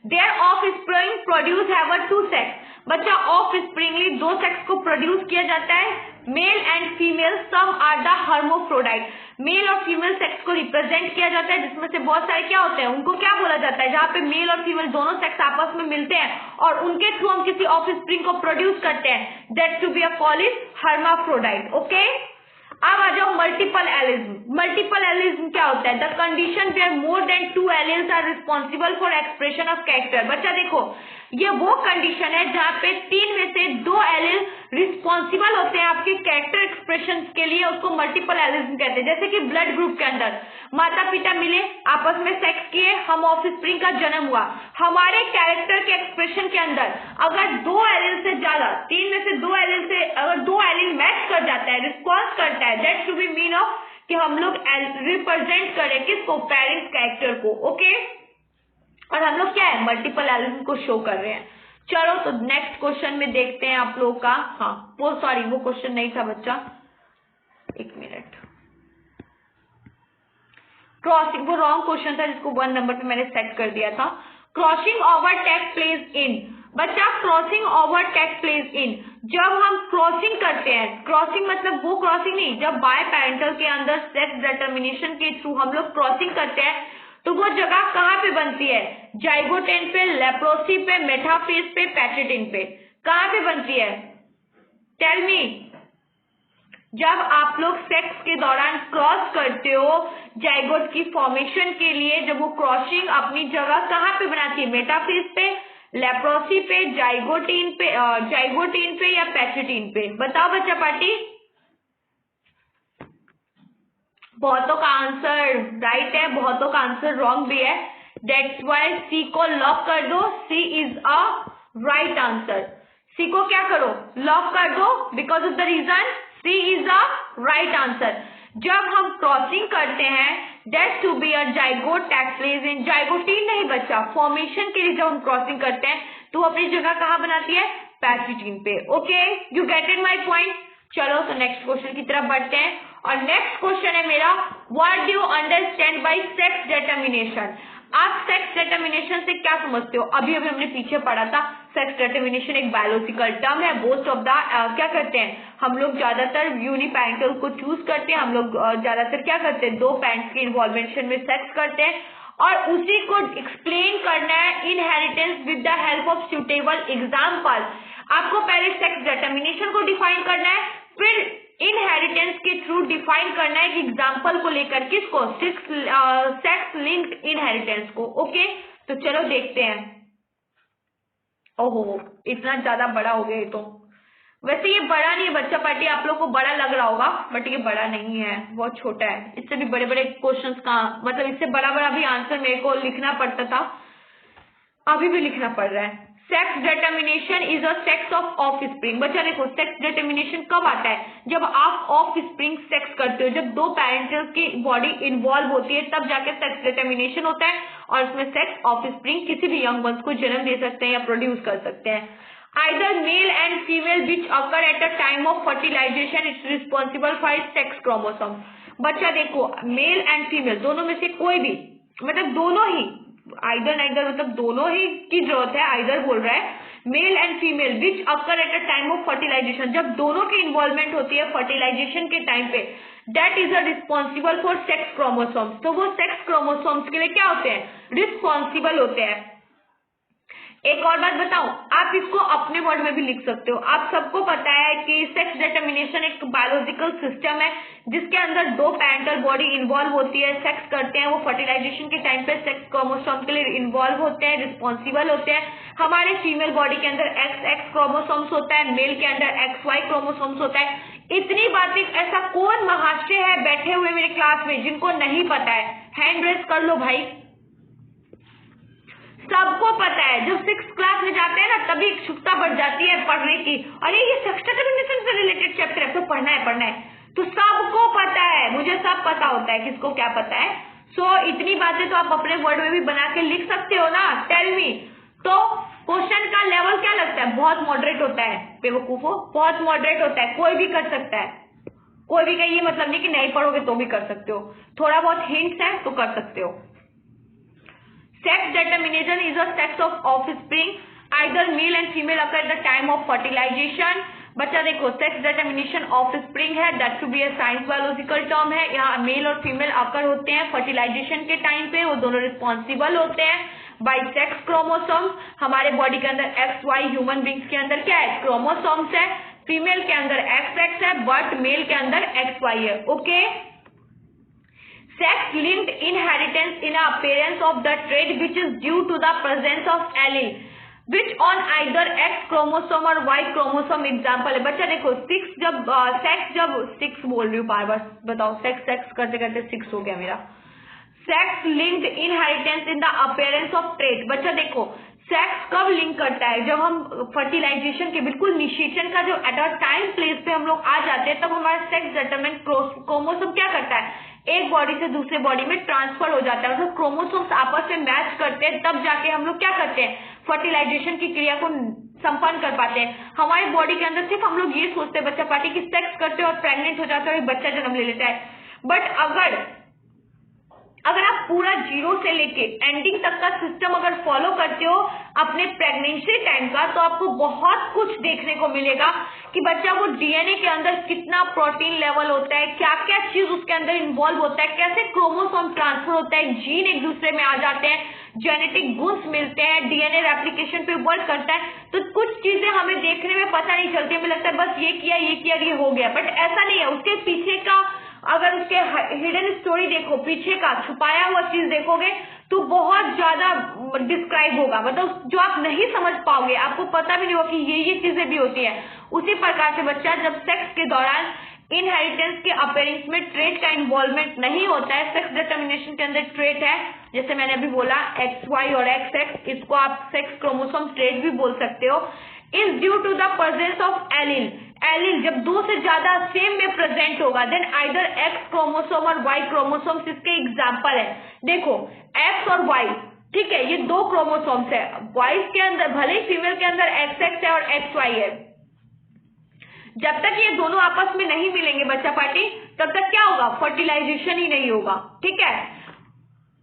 Their offspring produce have two sex. बच्चा, ऑफ स्प्रिंगली दो सेक्स को प्रोड्यूस किया जाता है, male and female, some are the hermaphrodite. Male और फीमेल सेक्स को रिप्रेजेंट किया जाता है, जिसमें से बहुत सारे क्या होते हैं, उनको क्या बोला जाता है, जहाँ पे मेल और फीमेल दोनों सेक्स आपस में मिलते हैं और उनके थ्रू हम किसी ऑफ स्प्रिंग को प्रोड्यूस करते हैं, that to be a called is hermaphrodite, okay. अब आ जाओ मल्टीपल एलिज्म। मल्टीपल एलिज्म क्या होता है, the condition where more than two alleles are responsible for expression of character. बच्चा देखो, ये वो कंडीशन है जहाँ पे 3 में से 2 एलिल रिस्पॉन्सिबल होते हैं आपके कैरेक्टर एक्सप्रेशन के लिए, उसको मल्टीपल एलिज्म कहते हैं। जैसे कि ब्लड ग्रुप के अंदर माता पिता मिले, आपस में सेक्स किए, हम ऑफस्प्रिंग का जन्म हुआ, हमारे कैरेक्टर के एक्सप्रेशन के अंदर अगर 2 एलिल से ज्यादा, 3 में से 2 एलिल से अगर 2 एलिल मैच कर जाता है, रिस्पॉन्स करता है, that should be mean of कि हम लोग रिप्रेजेंट करें किसको, पेरेंट्स कैरेक्टर को, ओके। और हम लोग क्या है, मल्टीपल एलिज्म को शो कर रहे हैं। चलो तो नेक्स्ट क्वेश्चन में देखते हैं आप लोगों का। हाँ वो सॉरी, वो क्वेश्चन नहीं था बच्चा, एक मिनट, क्रॉसिंग, वो रॉन्ग क्वेश्चन था जिसको 1 नंबर पे मैंने सेट कर दिया था। Crossing over take place in. बच्चा, crossing over take place in, जब हम क्रॉसिंग करते हैं, क्रॉसिंग मतलब वो क्रॉसिंग नहीं, जब बाय पेरेंटल के अंदर सेक्स डिटर्मिनेशन के थ्रू हम लोग क्रॉसिंग करते हैं, तो वो जगह कहाँ पे बनती है, जाइगोटेन पे, लेप्रोसी पे, मेटाफेज पे, पैचेटिन पे, कहाँ पे बनती है, टेल मी। जब आप लोग सेक्स के दौरान क्रॉस करते हो जाइगोट की फॉर्मेशन के लिए, जब वो क्रॉसिंग अपनी जगह कहाँ पे बनाती है, मेटाफेज पे, लेप्रोसी पे, जाइगोटीन पे या पैचिटीन पे? बताओ बच्चा पार्टी। बहुतों का आंसर राइट है, बहुतों का आंसर रॉन्ग भी है। दैट्स वाई सी को लॉक कर दो, C is a right answer. C को क्या करो, लॉक कर दो, because of the reason C is a right answer. जब हम क्रॉसिंग करते हैं that to be a zygote takes place in, zygotene नहीं बच्चा, फॉर्मेशन के लिए जब हम क्रॉसिंग करते हैं तो अपनी जगह कहाँ बनाती है, पैचिटीन पे। Okay, you get it my point. चलो तो नेक्स्ट क्वेश्चन की तरफ बढ़ते हैं, और नेक्स्ट क्वेश्चन है मेरा, what do you understand by sex determination? आप सेक्स डिटर्मिनेशन से क्या समझते हो? अभी अभी हमने पीछे पढ़ा था, सेक्स डिटर्मिनेशन एक बायोलॉजिकल टर्म है। मोस्ट ऑफ द क्या करते हैं हम लोग, ज्यादातर यूनिपैरेंटल को चूज करते हैं, हम लोग ज्यादातर क्या करते हैं, दो पेरेंट्स के इन्वॉल्वमेंट में सेक्स करते हैं, और उसी को एक्सप्लेन करना है inheritance with the help of suitable example. आपको पहले सेक्स डिटर्मिनेशन को डिफाइन करना है, फिर इनहेरिटेंस के थ्रू डिफाइन करना है एक एग्जाम्पल को लेकर, किसको, सेक्स लिंक्ड इनहेरिटेंस को। ओके, तो चलो देखते हैं। ओहो, इतना ज्यादा बड़ा हो गया ये तो। वैसे ये बड़ा नहीं है बच्चा पार्टी, आप लोग को बड़ा लग रहा होगा, बट ये बड़ा नहीं है, बहुत छोटा है। इससे भी बड़े बड़े क्वेश्चंस का मतलब इससे बड़ा बड़ा भी आंसर मेरे को लिखना पड़ता था, अभी भी लिखना पड़ रहा है। Sex determination is a sex of offspring. बच्चा देखो, सेक्स डिटर्मिनेशन कब आता है, जब आप ऑफस्प्रिंग सेक्स करते हो, जब दो पेरेंट्स की बॉडी इन्वॉल्व होती है तब जाके सेक्स डिटर्मिनेशन होता है, और इसमें सेक्स ऑफस्प्रिंग किसी भी यंग वंस को जन्म दे सकते हैं या प्रोड्यूस कर सकते हैं। Either male and female which occur at a time of fertilization is responsible for sex chromosome. बच्चा देखो, मेल एंड फीमेल दोनों में से कोई भी, मतलब दोनों ही, आइदर नाइदर मतलब दोनों ही की जरूरत है, आइदर बोल रहा है, male and female which occur at a time of fertilization, जब दोनों की इन्वॉल्वमेंट होती है फर्टिलाइजेशन के टाइम पे, that is a responsible for sex chromosomes. तो वो सेक्स क्रोमोसोम्स के लिए क्या होते हैं, रिस्पॉन्सिबल होते हैं। एक और बात बताऊं, आप इसको अपने वर्ड में भी लिख सकते हो। आप सबको पता है कि सेक्स डिटर्मिनेशन एक बायोलॉजिकल सिस्टम है जिसके अंदर दो पैरेंटल बॉडी इन्वॉल्व होती है, सेक्स करते हैं, वो फर्टिलाइजेशन के टाइम पे सेक्स क्रोमोसोम के लिए इन्वॉल्व होते हैं, रिस्पॉन्सिबल होते हैं। हमारे फीमेल बॉडी के अंदर XX क्रोमोसोम्स होता है, मेल के अंदर XY क्रोमोसोम्स होता है। इतनी बातें ऐसा कौन महाशय है बैठे हुए मेरे क्लास में जिनको नहीं पता है? हैंड रेज कर लो भाई। सबको पता है, जब 6th क्लास में जाते हैं ना तभी उत्सुकता बढ़ जाती है पढ़ने की, अरे ये सेक्स डिटर्मिनेशन से रिलेटेड चैप्टर है तो पढ़ना है। तो सबको पता है, मुझे सब पता होता है किसको क्या पता है। सो इतनी बातें तो आप अपने वर्ड में भी बना के लिख सकते हो ना, टेल मी। तो क्वेश्चन का लेवल क्या लगता है, बहुत मॉडरेट होता है बेवकूफो, बहुत मॉडरेट होता है, कोई भी कर सकता है, कोई भी का ये मतलब नहीं कि नहीं पढ़ोगे तो भी कर सकते हो, थोड़ा बहुत हिंट्स है तो कर सकते हो। Sex determination is a sex of offspring. Either male and female occur at the time of fertilization. बच्चा देखो, सेक्स डिटर्मिनेशन ऑफस्प्रिंग है, that to be a science biological term है। यहाँ मेल और फीमेल अकर होते हैं फर्टिलाइजेशन के टाइम पे, वो दोनों रिस्पॉन्सिबल होते हैं बाई सेक्स क्रोमोसोम्स। हमारे बॉडी के अंदर XY, ह्यूमन बींग्स के अंदर क्या है, क्रोमोसोम्स है। फीमेल के अंदर XX है, बट मेल के अंदर XY है। Okay, sex linked inheritance in appearance of the trait which is due to the presence of allele which on either X chromosome or Y chromosome। Example है बच्चा देखो, 6 जब सेक्स, जब 6 बोल रही हूँ बार बार, बताओ सेक्स करते करते 6 हो गया मेरा। Sex linked inheritance in the appearance of trait. बच्चा देखो, सेक्स कब लिंक करता है, जब हम फर्टिलाइजेशन के बिल्कुल निषेचन का जो एट अ टाइम प्लेस पे हम लोग आ जाते हैं, तब हमारा सेक्स डिटरमिनेंट क्रोमोसोम क्या करता है, एक बॉडी से दूसरे बॉडी में ट्रांसफर हो जाता है, मतलब क्रोमोसोम्स आपस में मैच करते हैं, तब जाके हम लोग क्या करते हैं, फर्टिलाइजेशन की क्रिया को संपन्न कर पाते हैं। हमारी बॉडी के अंदर सिर्फ हम लोग ये सोचते हैं बच्चा पार्टी की सेक्स करते हैं और प्रेग्नेंट हो जाते हैं और एक बच्चा जन्म ले लेता है। बट अगर आप पूरा जीरो से लेके एंडिंग तक का सिस्टम अगर फॉलो करते हो अपने प्रेगनेंसी टाइम का, तो आपको बहुत कुछ देखने को मिलेगा कि बच्चा वो डीएनए के अंदर कितना प्रोटीन लेवल होता है, क्या क्या चीज उसके अंदर इन्वॉल्व होता है, कैसे क्रोमोसोम ट्रांसफर होता है, जीन एक दूसरे में आ जाते हैं, जेनेटिक गुड्स मिलते हैं, डीएनए रेप्लिकेशन पे वर्क करता है। तो कुछ चीजें हमें देखने में पता नहीं चलती, हमें लगता है बस ये किया ये हो गया, बट ऐसा नहीं है। उसके पीछे का अगर उसके हिडन स्टोरी देखो, पीछे का छुपाया हुआ चीज देखोगे तो बहुत ज्यादा डिस्क्राइब होगा, मतलब जो आप नहीं समझ पाओगे, आपको पता भी नहीं होगा कि ये चीजें भी होती है। उसी प्रकार से बच्चा जब सेक्स के दौरान इनहेरिटेंस के अपीयरेंस में ट्रेट का इन्वॉल्वमेंट नहीं होता है, सेक्स डिटर्मिनेशन के अंदर ट्रेट है, जैसे मैंने अभी बोला XY और XX, इसको आप सेक्स क्रोमोसोम ट्रेट भी बोल सकते हो, is due to the presence of allele. Allele जब दो से ज्यादा सेम में प्रेजेंट होगा, देन आइदर X क्रोमोसोम और Y क्रोमोसोम, इसके एग्जाम्पल है। देखो X और Y, ठीक है, ये दो क्रोमोसोम्स है, बॉयज के अंदर भले ही फीमेल के अंदर XX है और XY है। जब तक ये दोनों आपस में नहीं मिलेंगे बच्चा पार्टी, तब तक क्या होगा, फर्टिलाइजेशन ही नहीं होगा, ठीक है।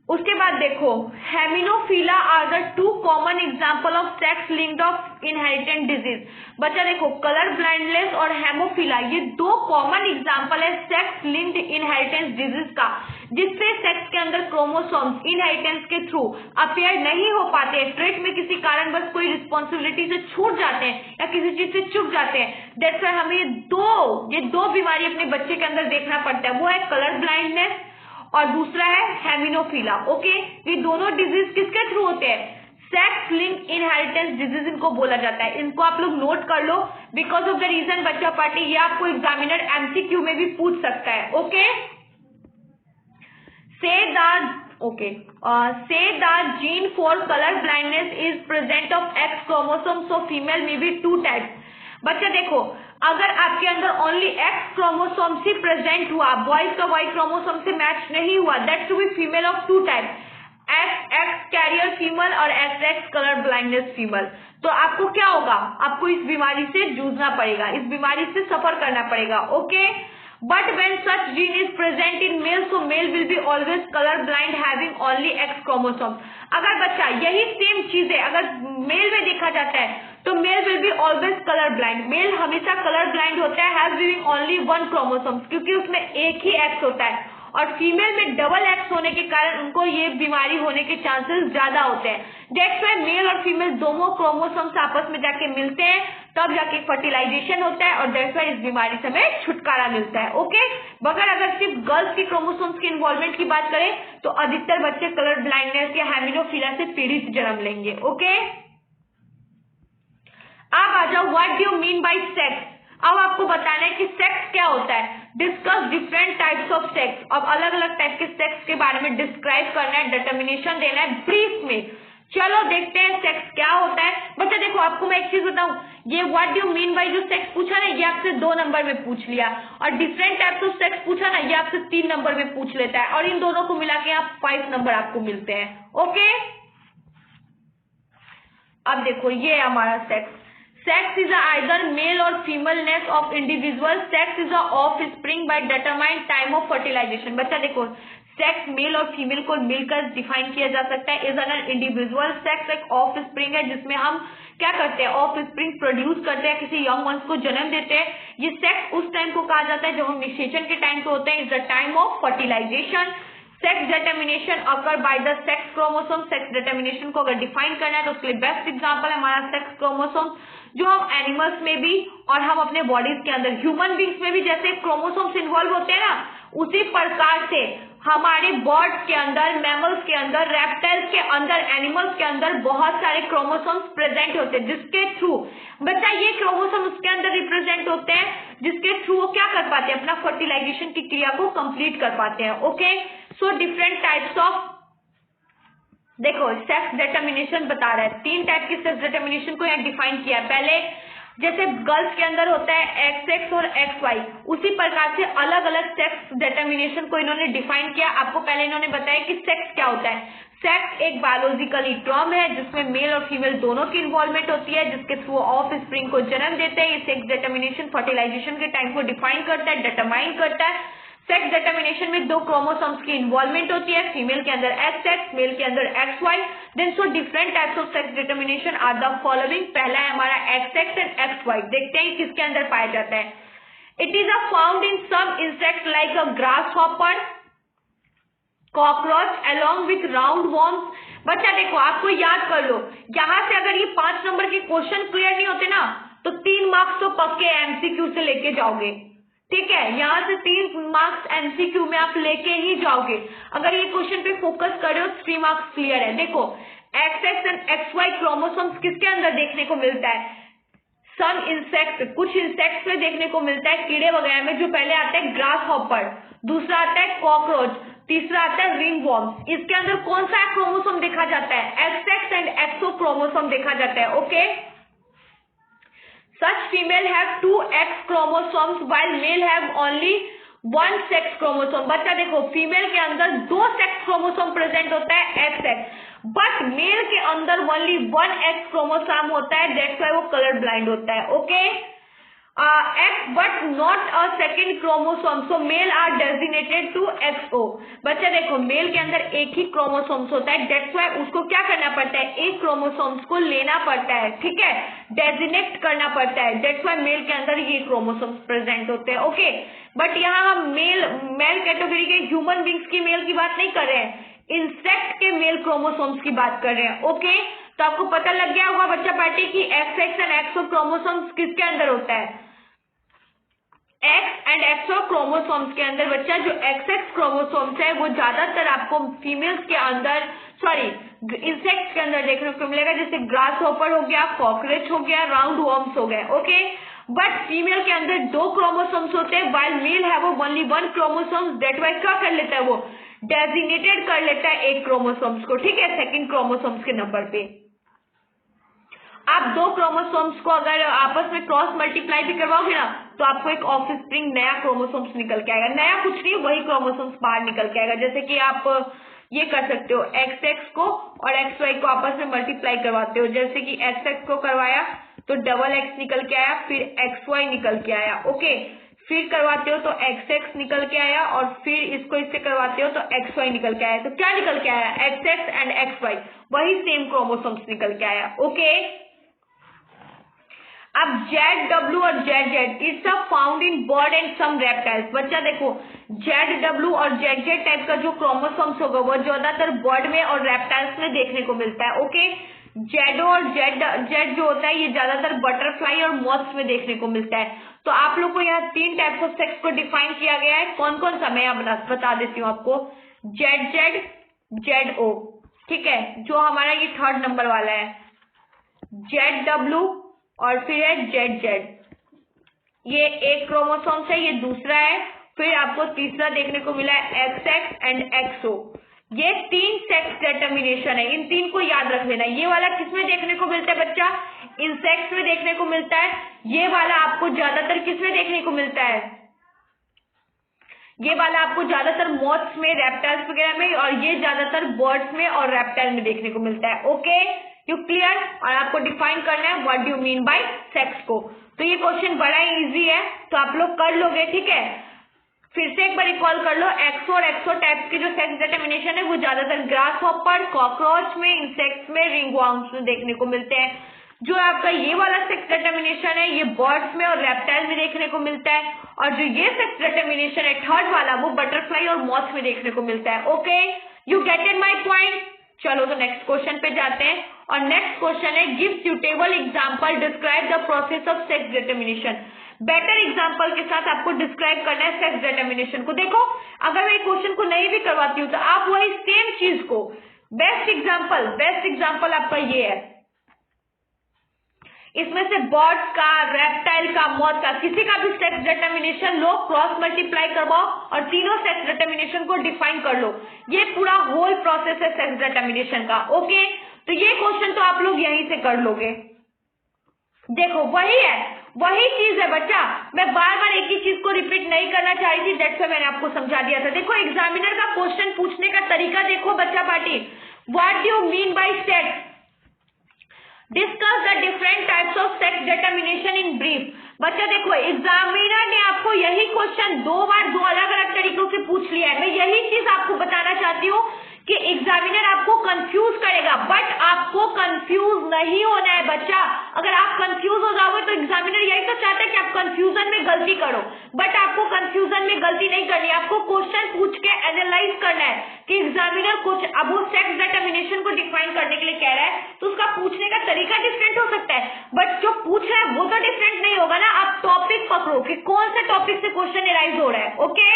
उसके बाद देखो haemophilia are the two common example of sex linked of inheritance disease. बच्चा देखो कलर ब्लाइंडनेस और हेमोफिला ये दो कॉमन एग्जांपल है सेक्स लिंक्ड इनहेरिटेंस डिजीज का, जिससे सेक्स के अंदर क्रोमोसोम्स इनहेरिटेंस के थ्रू अपेयर नहीं हो पाते, ट्रेट में किसी कारण बस कोई रिस्पॉन्सिबिलिटी से छूट जाते हैं या किसी चीज से चुक जाते हैं। दैट्स व्हाई हमें ये दो बीमारी अपने बच्चे के अंदर देखना पड़ता है, वो है कलर ब्लाइंडनेस और दूसरा है हेमिनोफिला। ओके, ये दोनों डिजीज किसके थ्रू होते हैं, सेक्स लिंक इनहेरिटेंस डिजीज इनको बोला जाता है। इनको आप लोग नोट कर लो, बिकॉज ऑफ द रीजन बच्चा पार्टी ये आपको एग्जामिनर एमसीक्यू में भी पूछ सकता है। Okay, say the gene for color blindness is present of X chromosome, so female may be two types। बच्चा देखो अगर आपके अंदर ओनली X क्रोमोसोम से प्रेजेंट हुआ, बॉयज का Y क्रोमोसोम से मैच नहीं हुआ, that to be female of two type, XX carrier female और XX कलर ब्लाइंडनेस फीमेल। तो आपको क्या होगा, आपको इस बीमारी से जूझना पड़ेगा, इस बीमारी से सफर करना पड़ेगा। Okay, but when such gene is present in male, so male will be always color blind having only X chromosome। अगर बच्चा यही सेम चीजें अगर मेल में देखा जाता है तो male will be always colour blind, male हमेशा कलर ब्लाइंड होता है, हैविंग ओनली वन क्रोमोसोम, क्योंकि उसमें एक ही X होता है, और फीमेल में डबल X होने के कारण उनको ये बीमारी होने के चांसेस ज्यादा होते हैं। दैट्स व्हाई मेल और फीमेल दोनों क्रोमोसोम्स आपस में जाके मिलते हैं, तब जाके फर्टिलाइजेशन होता है, और दैट्स व्हाई इस बीमारी से हमें छुटकारा मिलता है। ओके, मगर अगर सिर्फ गर्ल्स के क्रोमोसोम्स के इन्वॉल्वमेंट की बात करें तो अधिकतर बच्चे कलर ब्लाइंडनेस या हेमिनोफिला से पीड़ित जन्म लेंगे। ओके, अब आ जाओ what do you mean by sex. अब आपको बताना है कि सेक्स क्या होता है, discuss different types of sex. अब अलग अलग टाइप के सेक्स के बारे में डिस्क्राइब करना है, डिटर्मिनेशन देना है ब्रीफ में। चलो देखते हैं सेक्स क्या होता है। बच्चा देखो आपको मैं एक चीज बताऊं, ये what do you mean by जो सेक्स पूछा ना, ये आपसे 2 नंबर में पूछ लिया, और डिफरेंट टाइप्स ऑफ सेक्स पूछा ना, ये आपसे 3 नंबर में पूछ लेता है, और इन दोनों को मिला के आप 5 नंबर आपको मिलते हैं। ओके, अब देखो ये हमारा sex. Sex is either male or femaleness of individual. Sex is a offspring by determined time of fertilization। बच्चा देखो सेक्स मेल और फीमेल को मिलकर डिफाइन किया जा सकता है। इज एन इंडिविजुअल सेक्स एक ऑफ स्प्रिंग है, जिसमें हम क्या करते हैं, ऑफ स्प्रिंग प्रोड्यूस करते हैं, किसी यंग वंस को जन्म देते हैं। ये सेक्स उस टाइम को कहा जाता है जब हम निषेचन के टाइम पे होते हैं, is the time of fertilization. Sex determination occur by the sex chromosome. Sex determination को अगर डिफाइन करना है तो उसके लिए बेस्ट एग्जांपल है हमारा सेक्स क्रोमोसोम, जो हम एनिमल्स में भी और हम अपने बॉडीज के अंदर ह्यूमन बींग्स में भी जैसे क्रोमोसोम्स इन्वॉल्व होते हैं ना, उसी प्रकार से हमारे बर्ड्स के अंदर, मैमल्स के अंदर, रेप्टाइल्स के अंदर, एनिमल्स के अंदर बहुत सारे क्रोमोसोम्स प्रेजेंट होते हैं, जिसके थ्रू बच्चा ये क्रोमोसोम उसके अंदर रिप्रेजेंट होते हैं, जिसके थ्रू वो क्या कर पाते हैं, अपना फर्टिलाइजेशन की क्रिया को कंप्लीट कर पाते हैं। Okay, so different types of, देखो सेक्स डिटर्मिनेशन बता रहा है, 3 टाइप की सेक्स डिटर्मिनेशन को यहाँ डिफाइन किया है। पहले जैसे गर्ल्स के अंदर होता है XX और XY, उसी प्रकार से अलग अलग सेक्स डिटर्मिनेशन को इन्होंने डिफाइन किया। आपको पहले इन्होंने बताया कि सेक्स क्या होता है। सेक्स एक बायोलॉजिकली टर्म है जिसमें मेल और फीमेल दोनों की इन्वॉल्वमेंट होती है, जिसके थ्रू ऑफ स्प्रिंग को जन्म देते हैं। ये सेक्स डिटर्मिनेशन फर्टिलाइजेशन के टाइम को डिफाइन करता है, डिटरमाइन करता है। सेक्स डिटर्मिनेशन में 2 क्रोमोसोम्स की इन्वॉल्वमेंट होती है, फीमेल के अंदर XX, मेल के अंदर XY। Then so different types of sex determination are the following. पहला है हमारा XX एंड XY। देखते हैं किसके अंदर पाया जाता है। It is a found in some insect like a grasshopper, cockroach along with round worms. बच्चा देखो, आपको याद कर लो, यहाँ से अगर ये 5 नंबर के क्वेश्चन क्लियर नहीं होते ना तो 3 मार्क्स तो पक्के एमसीक्यू से लेके जाओगे। ठीक है, यहाँ से 3 मार्क्स एमसीक्यू में आप लेके ही जाओगे। अगर ये क्वेश्चन पे फोकस कर रहे हो 3 मार्क्स क्लियर है। देखो, XX एंड XY क्रोमोसोम्स किसके अंदर देखने को मिलता है? सम इंसेक्ट, कुछ इंसेक्ट्स में देखने को मिलता है, कीड़े वगैरह में। जो पहले आता है ग्रास हॉपर, दूसरा आता है कॉकरोच, तीसरा आता है रिंग वॉर्म्स। इसके अंदर कौन सा क्रोमोसोम देखा जाता है? XX एंड XO क्रोमोसोम देखा जाता है। Okay, such female have 2 X chromosomes while male have only 1 sex chromosome। बच्चा देखो, फीमेल के अंदर 2 सेक्स क्रोमोसोम प्रेजेंट होता है XX, बट मेल के अंदर ओनली 1 X क्रोमोसोम होता है, दैट्स व्हाई वो कलर ब्लाइंड होता है। Okay, X but not a second chromosome, so male are designated to XO। बच्चा देखो, मेल के अंदर एक ही क्रोमोसोम्स होता है, दैट्स व्हाई उसको क्या करना पड़ता है? एक क्रोमोसोम्स को लेना पड़ता है। ठीक है, डेजिग्नेट करना पड़ता है, दैट्स व्हाई मेल के अंदर ये क्रोमोसोम्स प्रेजेंट होते हैं। ओके, बट यहाँ हम मेल कैटेगरी के ह्यूमन बींग्स की मेल की बात नहीं कर रहे हैं, इंसेक्ट के मेल क्रोमोसोम्स की बात कर रहे हैं। ओके, तो आपको पता लग गया होगा बच्चा पार्टी की XX एंड XO क्रोमोसोम्स किसके अंदर होता है? X एंड XO क्रोमोसोम्स के अंदर। बच्चा जो XX क्रोमोसोम्स है वो ज्यादातर आपको फीमेल्स के अंदर, सॉरी इंसेक्ट्स के अंदर देखने को मिलेगा, जैसे ग्रास हॉपर हो गया, कॉकरोच हो गया, राउंड वॉर्म्स हो गए। ओके, बट फीमेल के अंदर 2 क्रोमोसोम्स होते हैं, व्हाइल मेल है वो ओनली 1 क्रोमोसोम्स, दैट वाई क्या कर लेता है? वो डेजिग्नेटेड कर लेता है एक क्रोमोसोम्स को। ठीक है, सेकंड क्रोमोसोम्स के नंबर पे। आप 2 क्रोमोसोम्स को अगर आपस में क्रॉस मल्टीप्लाई भी करवाओगे ना तो आपको एक ऑफस्प्रिंग नया क्रोमोसोम्स निकल के आएगा। नया कुछ नहीं, वही क्रोमोसोम्स बाहर निकल के आएगा। जैसे कि आप ये कर सकते हो, XX को और XY को आपस में मल्टीप्लाई करवाते हो। जैसे कि XX को करवाया तो XX निकल के आया, फिर XY निकल के आया। ओके, फिर करवाते हो तो XX निकल के आया, और फिर इसको इससे करवाते हो तो XY निकल के आया। तो क्या निकल के आया? XX एंड XY, वही सेम क्रोमोसोम्स निकल के आया। ओके, अब ZW और ZZ is found in bird and some reptiles. बच्चा देखो, ZW और ZZ टाइप का जो क्रोमोसोम्स होगा वो ज्यादातर बर्ड में और रेप्टाइल्स में देखने को मिलता है। ओके, ZO और Z जो होता है ये ज्यादातर बटरफ्लाई और मॉथ्स में देखने को मिलता है। तो आप लोग को यहाँ 3 टाइप्स ऑफ सेक्स को डिफाइन किया गया है। कौन कौन सा मैं यहाँ बता देती हूँ आपको। ZZ, ZO, ठीक है, जो हमारा ये 3rd नंबर वाला है, ZW और फिर है ZZ, ये एक क्रोमोसोम है, ये दूसरा है, फिर आपको तीसरा देखने को मिला है XX एंड XO। ये 3 सेक्स डिटर्मिनेशन है, इन 3 को याद रख लेना। ये वाला किसमें देखने को मिलता है बच्चा? इंसेक्ट्स में देखने को मिलता है। ये वाला आपको ज्यादातर किसमें देखने को मिलता है? ये वाला आपको ज्यादातर मॉथ्स में, रेप्टाइल्स वगैरह में, और ये ज्यादातर बर्ड्स में और रेप्टाइल में देखने को मिलता है। Okay, you clear? और आपको डिफाइन करना है what do mean by sex को। तो ये क्वेश्चन बड़ा इजी है, तो आप लोग कर लोगे। ठीक है, फिर से एक बार रिकॉल कर लो। XO और XO टाइप्स के जो सेक्स डिटर्मिनेशन है वो ज्यादातर ग्रास हॉपर, कॉकरोच में, इंसेक्ट्स में, रिंगवॉर्म्स में देखने को मिलते हैं। जो आपका ये वाला सेक्स डिटर्मिनेशन है ये बर्ड्स में और रेप्टाइल में देखने को मिलता है, और जो ये सेक्स डिटर्मिनेशन है 3rd वाला वो बटरफ्लाई और मॉथ में देखने को मिलता है। Okay, you gated my point? चलो तो नेक्स्ट क्वेश्चन पे जाते हैं, और नेक्स्ट क्वेश्चन है give suitable example, describe the process of sex determination. Better example के साथ आपको डिस्क्राइब करना है सेक्स डिटर्मिनेशन को। देखो, अगर मैं क्वेश्चन को नहीं भी करवाती हूँ तो आप वही सेम चीज को, बेस्ट एग्जांपल आपका ये है। इसमें से बर्ड्स का, रेप्टाइल का, मॉथ का, किसी का भी सेक्स डिटर्मिनेशन लो, क्रॉस मल्टीप्लाई करवाओ और तीनों सेक्स डिटर्मिनेशन को डिफाइन कर लो। ये पूरा होल प्रोसेस है सेक्स डिटर्मिनेशन का। ओके, तो ये क्वेश्चन तो आप लोग यहीं से कर लोगे। देखो, वही है, वही चीज है बच्चा। मैं बार बार एक ही चीज को रिपीट नहीं करना चाह रही थी, दैट्स व्हाई मैंने आपको समझा दिया था। देखो, एग्जामिनर का क्वेश्चन पूछने का तरीका देखो बच्चा party, what do you mean by sex, discuss the different types of sex determination in brief. बच्चा देखो, एग्जामिनर ने आपको यही क्वेश्चन 2 बार 2 अलग अलग तरीकों से पूछ लिया है। मैं यही चीज आपको बताना चाहती हूँ कि एग्जामिनर आपको कंफ्यूज करेगा, बट आपको कंफ्यूज कंफ्यूज नहीं होना है बच्चा। अगर आप कंफ्यूज हो जाओगे तो एग्जामिनर यही तो चाहता है कि आप कंफ्यूजन में गलती करो, बट आपको कंफ्यूजन में गलती नहीं करनी है। आपको क्वेश्चन पूछ के एनालाइज करना है कि एग्जामिनर कुछ, अब वो सेक्स डिटरमिनेशन को डिफाइन करने के लिए कह रहा है तो उसका पूछने का तरीका डिफरेंट हो सकता है, बट जो पूछ रहा है वो तो डिफरेंट नहीं होगा ना। आप टॉपिक पकड़ो कि कौन से टॉपिक से क्वेश्चन एराइज हो रहा है। ओके,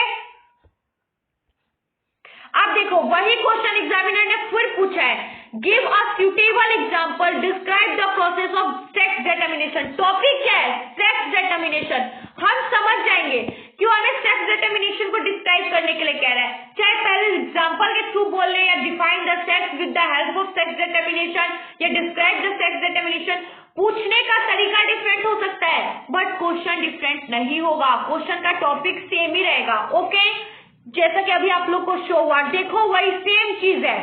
अब देखो वही क्वेश्चन एग्जामिनर ने फिर पूछा है, give a suitable example, describe the process of sex determination. Topic क्या है? Sex determination. हम समझ जाएंगे क्यों हमें सेक्स डिटरमिनेशन को डिस्क्राइब करने के लिए कह रहा है, चाहे पहले एग्जांपल के थ्रू बोल रहे या define the sex with the help of sex determination या डिस्क्राइब द सेक्स डिटरमिनेशन। पूछने का तरीका डिफरेंट हो सकता है बट क्वेश्चन डिफरेंट नहीं होगा, क्वेश्चन का टॉपिक सेम ही रहेगा। ओके, जैसा कि अभी आप लोग को शो हुआ, देखो वही सेम चीज है।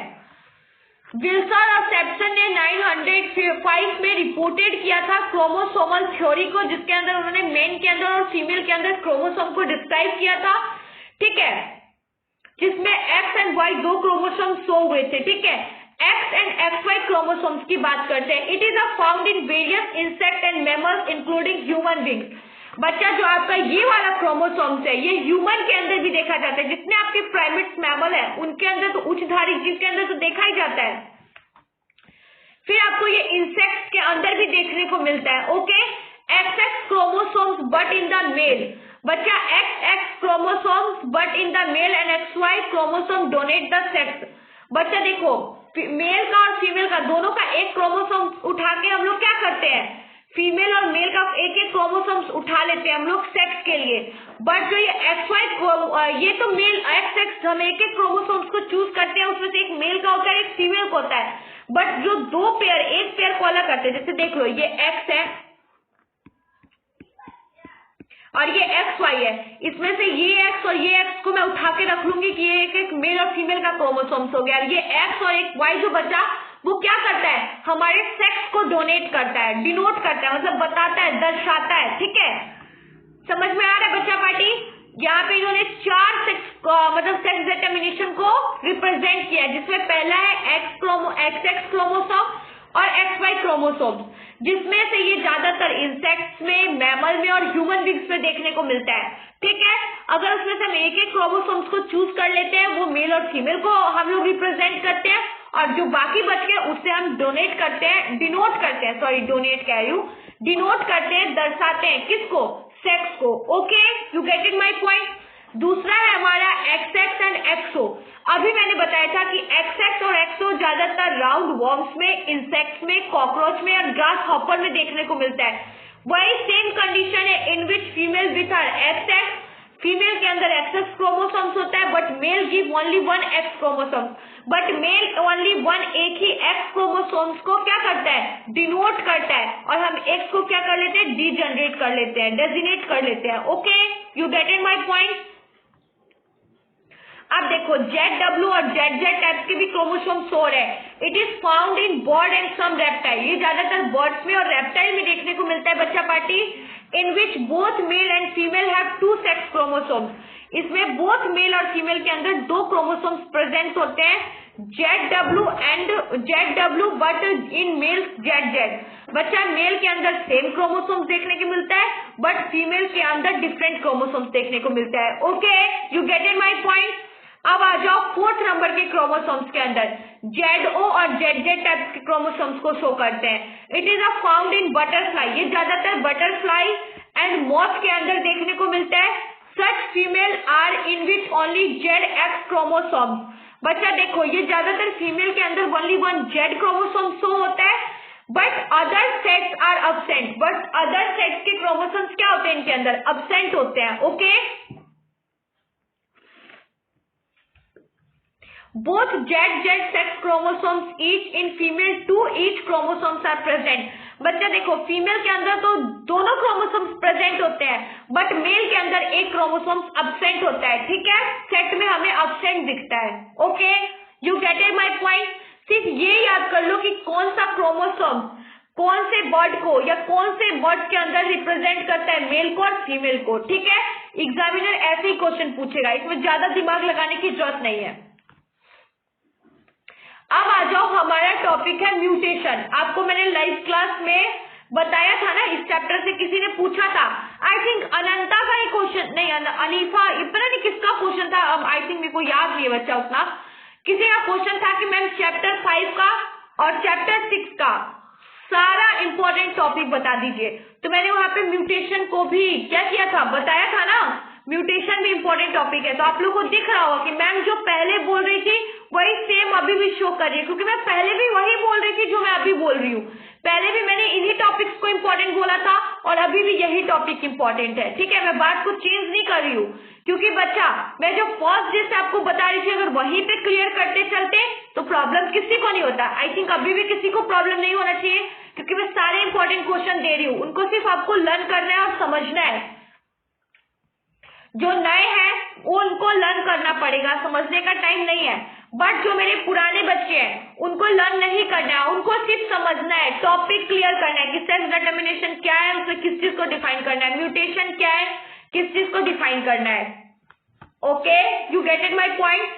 विल्सन और सेप्सन ने 905 में रिपोर्टेड किया था क्रोमोसोमल थ्योरी को, जिसके अंदर उन्होंने मेन के अंदर और फीमेल के अंदर क्रोमोसोम को डिस्क्राइब किया था। ठीक है, जिसमें एक्स एंड वाई दो क्रोमोसोम शो हुए थे। ठीक है, एक्स एंड XY क्रोमोसोम्स की बात करते हैं। It is a found in various insect and mammals including human beings. बच्चा जो आपका ये वाला क्रोमोसोम्स है ये ह्यूमन के अंदर भी देखा जाता है, जितने आपके प्राइमेट्स मैमल है उनके अंदर तो उच्चधारी जीव के अंदर तो देखा ही जाता है। फिर आपको ये इंसेक्ट्स के अंदर भी देखने को मिलता है। Okay, XX chromosomes but in the male. बच्चा XX chromosomes but in the male and XY chromosome donate the sex. बच्चा देखो मेल का और फीमेल का दोनों का एक क्रोमोसोम उठा के हम लोग क्या करते हैं, फीमेल और मेल का एक एक क्रोमोसोम्स उठा लेते हैं हम लोग सेक्स के लिए। बट जो ये XY ये तो मेल XX हम एक एक क्रोमोसोम्स को चूज करते हैं, उसमें से एक मेल का होता है एक फीमेल का होता है। बट जो दो पेयर एक पेयर को अलग करते हैं, जैसे देख लो ये X है और ये XY है, इसमें से ये X और ये X को मैं उठा के रख लूंगी कि ये एक एक मेल और फीमेल का क्रोमोसोम्स हो गया। ये X और एक Y जो बचा वो क्या करता है, हमारे सेक्स को डोनेट करता है, डिनोट करता है, मतलब बताता है, दर्शाता है। ठीक है, समझ में आ रहा है बच्चा पार्टी? यहाँ पे इन्होंने 4 सेक्स मतलब सेक्स डिटरमिनेशन को रिप्रेजेंट किया, जिसमें पहला है XX क्रोमोसोम और XY क्रोमोसोम, जिसमें से ये ज्यादातर इंसेक्ट्स में, मैमल में और ह्यूमन बींग्स में देखने को मिलता है। ठीक है, अगर उसमें से हम एक एक क्रोमोसोम्स को चूज कर लेते हैं, वो मेल और फीमेल को हम लोग रिप्रेजेंट करते हैं, और जो बाकी बच गए उससे हम डोनेट करते हैं, डिनोट करते हैं, सॉरी डोनेट कह रही हूँ, डिनोट करते हैं, दर्शाते हैं किसको, सेक्स को। Okay, you get it my point. दूसरा है हमारा XX एंड XO। अभी मैंने बताया था कि XX और XO ज्यादातर राउंड वॉर्म्स में, इंसेक्ट्स में, कॉकरोच में और ग्रास हॉपर में देखने को मिलता है। वही सेम कंडीशन है in which female with her XX, female के अंदर XX क्रोमोसोम्स होता है but male give only 1 X chromosome, but male only 1 एक ही X क्रोमोसोम्स को क्या करता है, डिनोट करता है, और हम X को क्या कर लेते हैं, डीजनरेट कर लेते हैं, डेजिनेट कर लेते हैं। Okay, you get it my point. अब देखो ZW और ZZ टाइप्स के भी क्रोमोसोम्स हो रहे हैं। It is found in bird and some reptile. ये ज्यादातर बर्ड्स में और रेप्टाइल में देखने को मिलता है बच्चा party. In which both male and female have 2 sex chromosomes. इसमें बोथ मेल और फीमेल के अंदर 2 क्रोमोसोम्स प्रेजेंट होते हैं, ZW but in male ZZ। बच्चा मेल के अंदर सेम क्रोमोसोम्स देखने को मिलता है बट फीमेल के अंदर डिफरेंट क्रोमोसोम्स देखने को मिलता है। Okay, you get it my point. अब आ जाओ 4th नंबर के क्रोमोसोम्स के अंदर, ZO और ZZ टाइप के क्रोमोसोम्स को शो करते हैं। It is a found in butterfly. ये ज्यादातर बटरफ्लाई एंड मॉथ के अंदर देखने को मिलता है। Such female are in which only ZX chromosomes. बच्चा देखो ये ज्यादातर फीमेल के अंदर ओनली 1 Z क्रोमोसोम शो होता है but other sex are absent. But other sex के क्रोमोसोम्स क्या होते हैं, इनके अंदर अब्सेंट होते हैं। Okay, both ZZ sex chromosomes each in female 2 each chromosomes are present। बच्चा देखो फीमेल के अंदर तो दोनों क्रोमोसोम्स प्रेजेंट होते हैं बट मेल के अंदर एक क्रोमोसोम्स अब्सेंट होता है। ठीक है, सेट में हमें अब्सेंट दिखता है। Okay, you get it my point. सिर्फ ये याद कर लो कि कौन सा क्रोमोसोम कौन से बर्ड को या कौन से बर्ड के अंदर रिप्रेजेंट करता है, मेल को और फीमेल को। ठीक है, एग्जामिनर ऐसे ही क्वेश्चन पूछेगा, इसमें ज्यादा दिमाग लगाने की जरूरत नहीं है। अब आ जाओ, हमारा टॉपिक है म्यूटेशन। आपको मैंने लाइव क्लास में बताया था ना, इस चैप्टर से किसी ने पूछा था, आई थिंक अनंता का ही क्वेश्चन, नहीं अनीफा, पता नहीं किसका क्वेश्चन था, अब आई थिंक मेरे को याद नहीं है बच्चा उतना, किसी का क्वेश्चन था कि मैम चैप्टर 5 का और चैप्टर 6 का सारा इंपॉर्टेंट टॉपिक बता दीजिए। तो मैंने वहां पे म्यूटेशन को भी क्या किया था, बताया था ना, म्यूटेशन भी इंपॉर्टेंट टॉपिक है। तो आप लोगों को दिख रहा होगा कि मैम जो पहले बोल रही थी वही सेम अभी भी शो कर रही है, क्योंकि मैं पहले भी वही बोल रही थी जो मैं अभी बोल रही हूँ। पहले भी मैंने इन्हीं टॉपिक्स को इंपॉर्टेंट बोला था और अभी भी यही टॉपिक इंपॉर्टेंट है, ठीक है। मैं बात को चेंज नहीं कर रही हूँ, क्योंकि बच्चा मैं जो फर्स्ट डे से आपको बता रही थी, अगर वहीं पे क्लियर करते चलते तो प्रॉब्लम किसी को नहीं होता। आई थिंक अभी भी किसी को प्रॉब्लम नहीं होना चाहिए, क्योंकि मैं सारे इंपॉर्टेंट क्वेश्चन दे रही हूँ, उनको सिर्फ आपको लर्न करना है और समझना है। जो नए हैं उनको लर्न करना पड़ेगा, समझने का टाइम नहीं है। बट जो मेरे पुराने बच्चे हैं उनको लर्न नहीं करना है, उनको सिर्फ समझना है, टॉपिक क्लियर करना है कि सेक्स डिटर्मिनेशन क्या है, उसमें किस चीज को डिफाइन करना है, म्यूटेशन क्या है, किस चीज को डिफाइन करना है। Okay, you get it my point.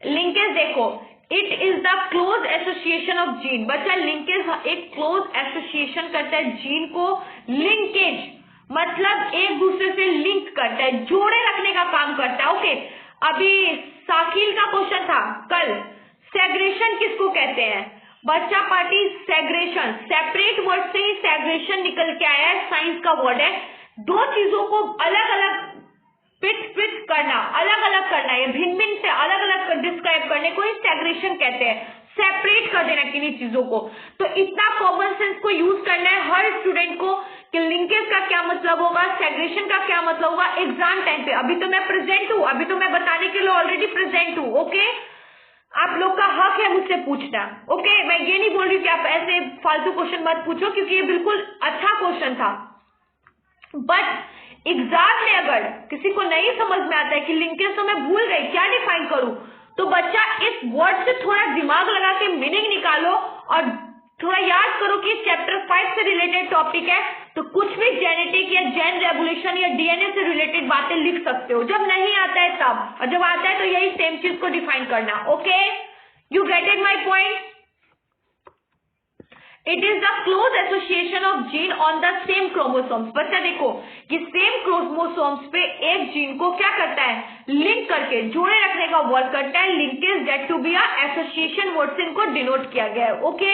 Linkage देखो, it is the close association of gene. बच्चा लिंकेज एक क्लोज एसोसिएशन करता है जीन को, लिंकेज मतलब एक दूसरे से लिंक करता है, जोड़े रखने का काम करता है। ओके, अभी साकिल का क्वेश्चन था कल, सेग्रेशन किसको कहते हैं? बच्चा पार्टी सेग्रेशन, सेपरेट वर्ड से ही सेग्रेशन निकल के आया है, साइंस का वर्ड है। दो चीजों को अलग अलग पिट करना, अलग अलग करना, ये भिन्न भिन्न से अलग अलग डिस्क्राइब करने को ही सेग्रेशन कहते हैं, सेपरेट कर देना किन्हीं चीजों को। तो इतना कॉमन सेंस को यूज करना है हर स्टूडेंट को कि लिंकेज का क्या मतलब होगा, सेग्रेशन का क्या मतलब होगा एग्जाम टाइम पे। अभी तो मैं प्रेजेंट हूँ, अभी तो मैं बताने के लिए ऑलरेडी प्रेजेंट हूँ। ओके, आप लोग का हक है मुझसे पूछना। ओके, मैं ये नहीं बोल रही कि आप ऐसे फालतू क्वेश्चन मत पूछो, क्योंकि ये बिल्कुल अच्छा क्वेश्चन था। बट एग्जाम में अगर किसी को नहीं समझ में आता है कि लिंकेज तो मैं भूल गई क्या डिफाइन करूं, तो बच्चा इस वर्ड से थोड़ा दिमाग लगा के मीनिंग निकालो और थोड़ा याद करो कि चैप्टर 5 से रिलेटेड टॉपिक है, तो कुछ भी जेनेटिक या जेन रेवोल्यूशन या डीएनए से रिलेटेड बातें लिख सकते हो, जब नहीं आता है तब, और जब आता है तो यही सेम चीज को डिफाइन करना। Okay, you get it my point. It is the close association of gene on the same chromosomes. बच्चा देखो कि सेम क्रोमोसोम्स पे एक जीन को क्या करता है, लिंक करके जोड़े रखने का वर्क करता है। Linkage get to be association word से इनको डिनोट किया गया है। Okay,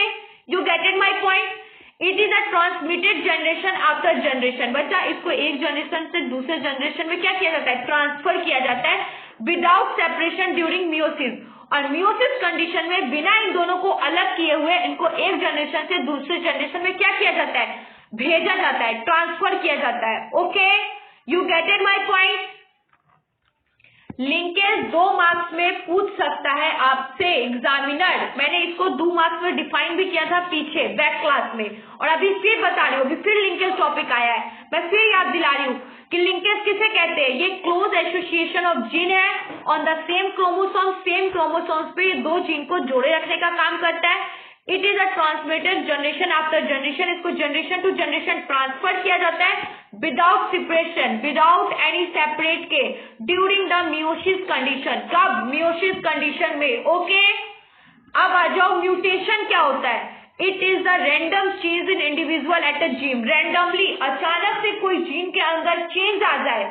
you get it my point. It is a transmitted generation after generation. बच्चा इसको एक जनरेशन से दूसरे जनरेशन में क्या किया जाता है, ट्रांसफर किया जाता है विदाउट सेपरेशन ड्यूरिंग मियोसिस। और मियोसिस कंडीशन में बिना इन दोनों को अलग किए हुए इनको एक जनरेशन से दूसरे जनरेशन में क्या किया जाता है, भेजा जाता है, ट्रांसफर किया जाता है। Okay, you get it my point. Linkage 2 marks में पूछ सकता है आपसे एग्जामिनर। मैंने इसको 2 मार्क्स में डिफाइन भी किया था पीछे बैक क्लास में, और अभी फिर बता रही हूँ, अभी फिर लिंकेज टॉपिक आया है, मैं फिर याद दिला रही हूँ कि लिंकेज किसे कहते हैं। ये क्लोज एसोसिएशन ऑफ जीन है on the same chromosome. Same chromosomes पे दो जीन को जोड़े रखने का काम करता है। It is a transmitted generation after generation. इसको जनरेशन टू जनरेशन ट्रांसफर किया जाता है without separation, without any separate के, ड्यूरिंग द मियोसिस कंडीशन। कब, मियोसिस कंडीशन में। ओके, अब आ जाओ म्यूटेशन क्या होता है। It is the random change in individual at a gene. Randomly अचानक से कोई जीन के अंदर चेंज आ जाए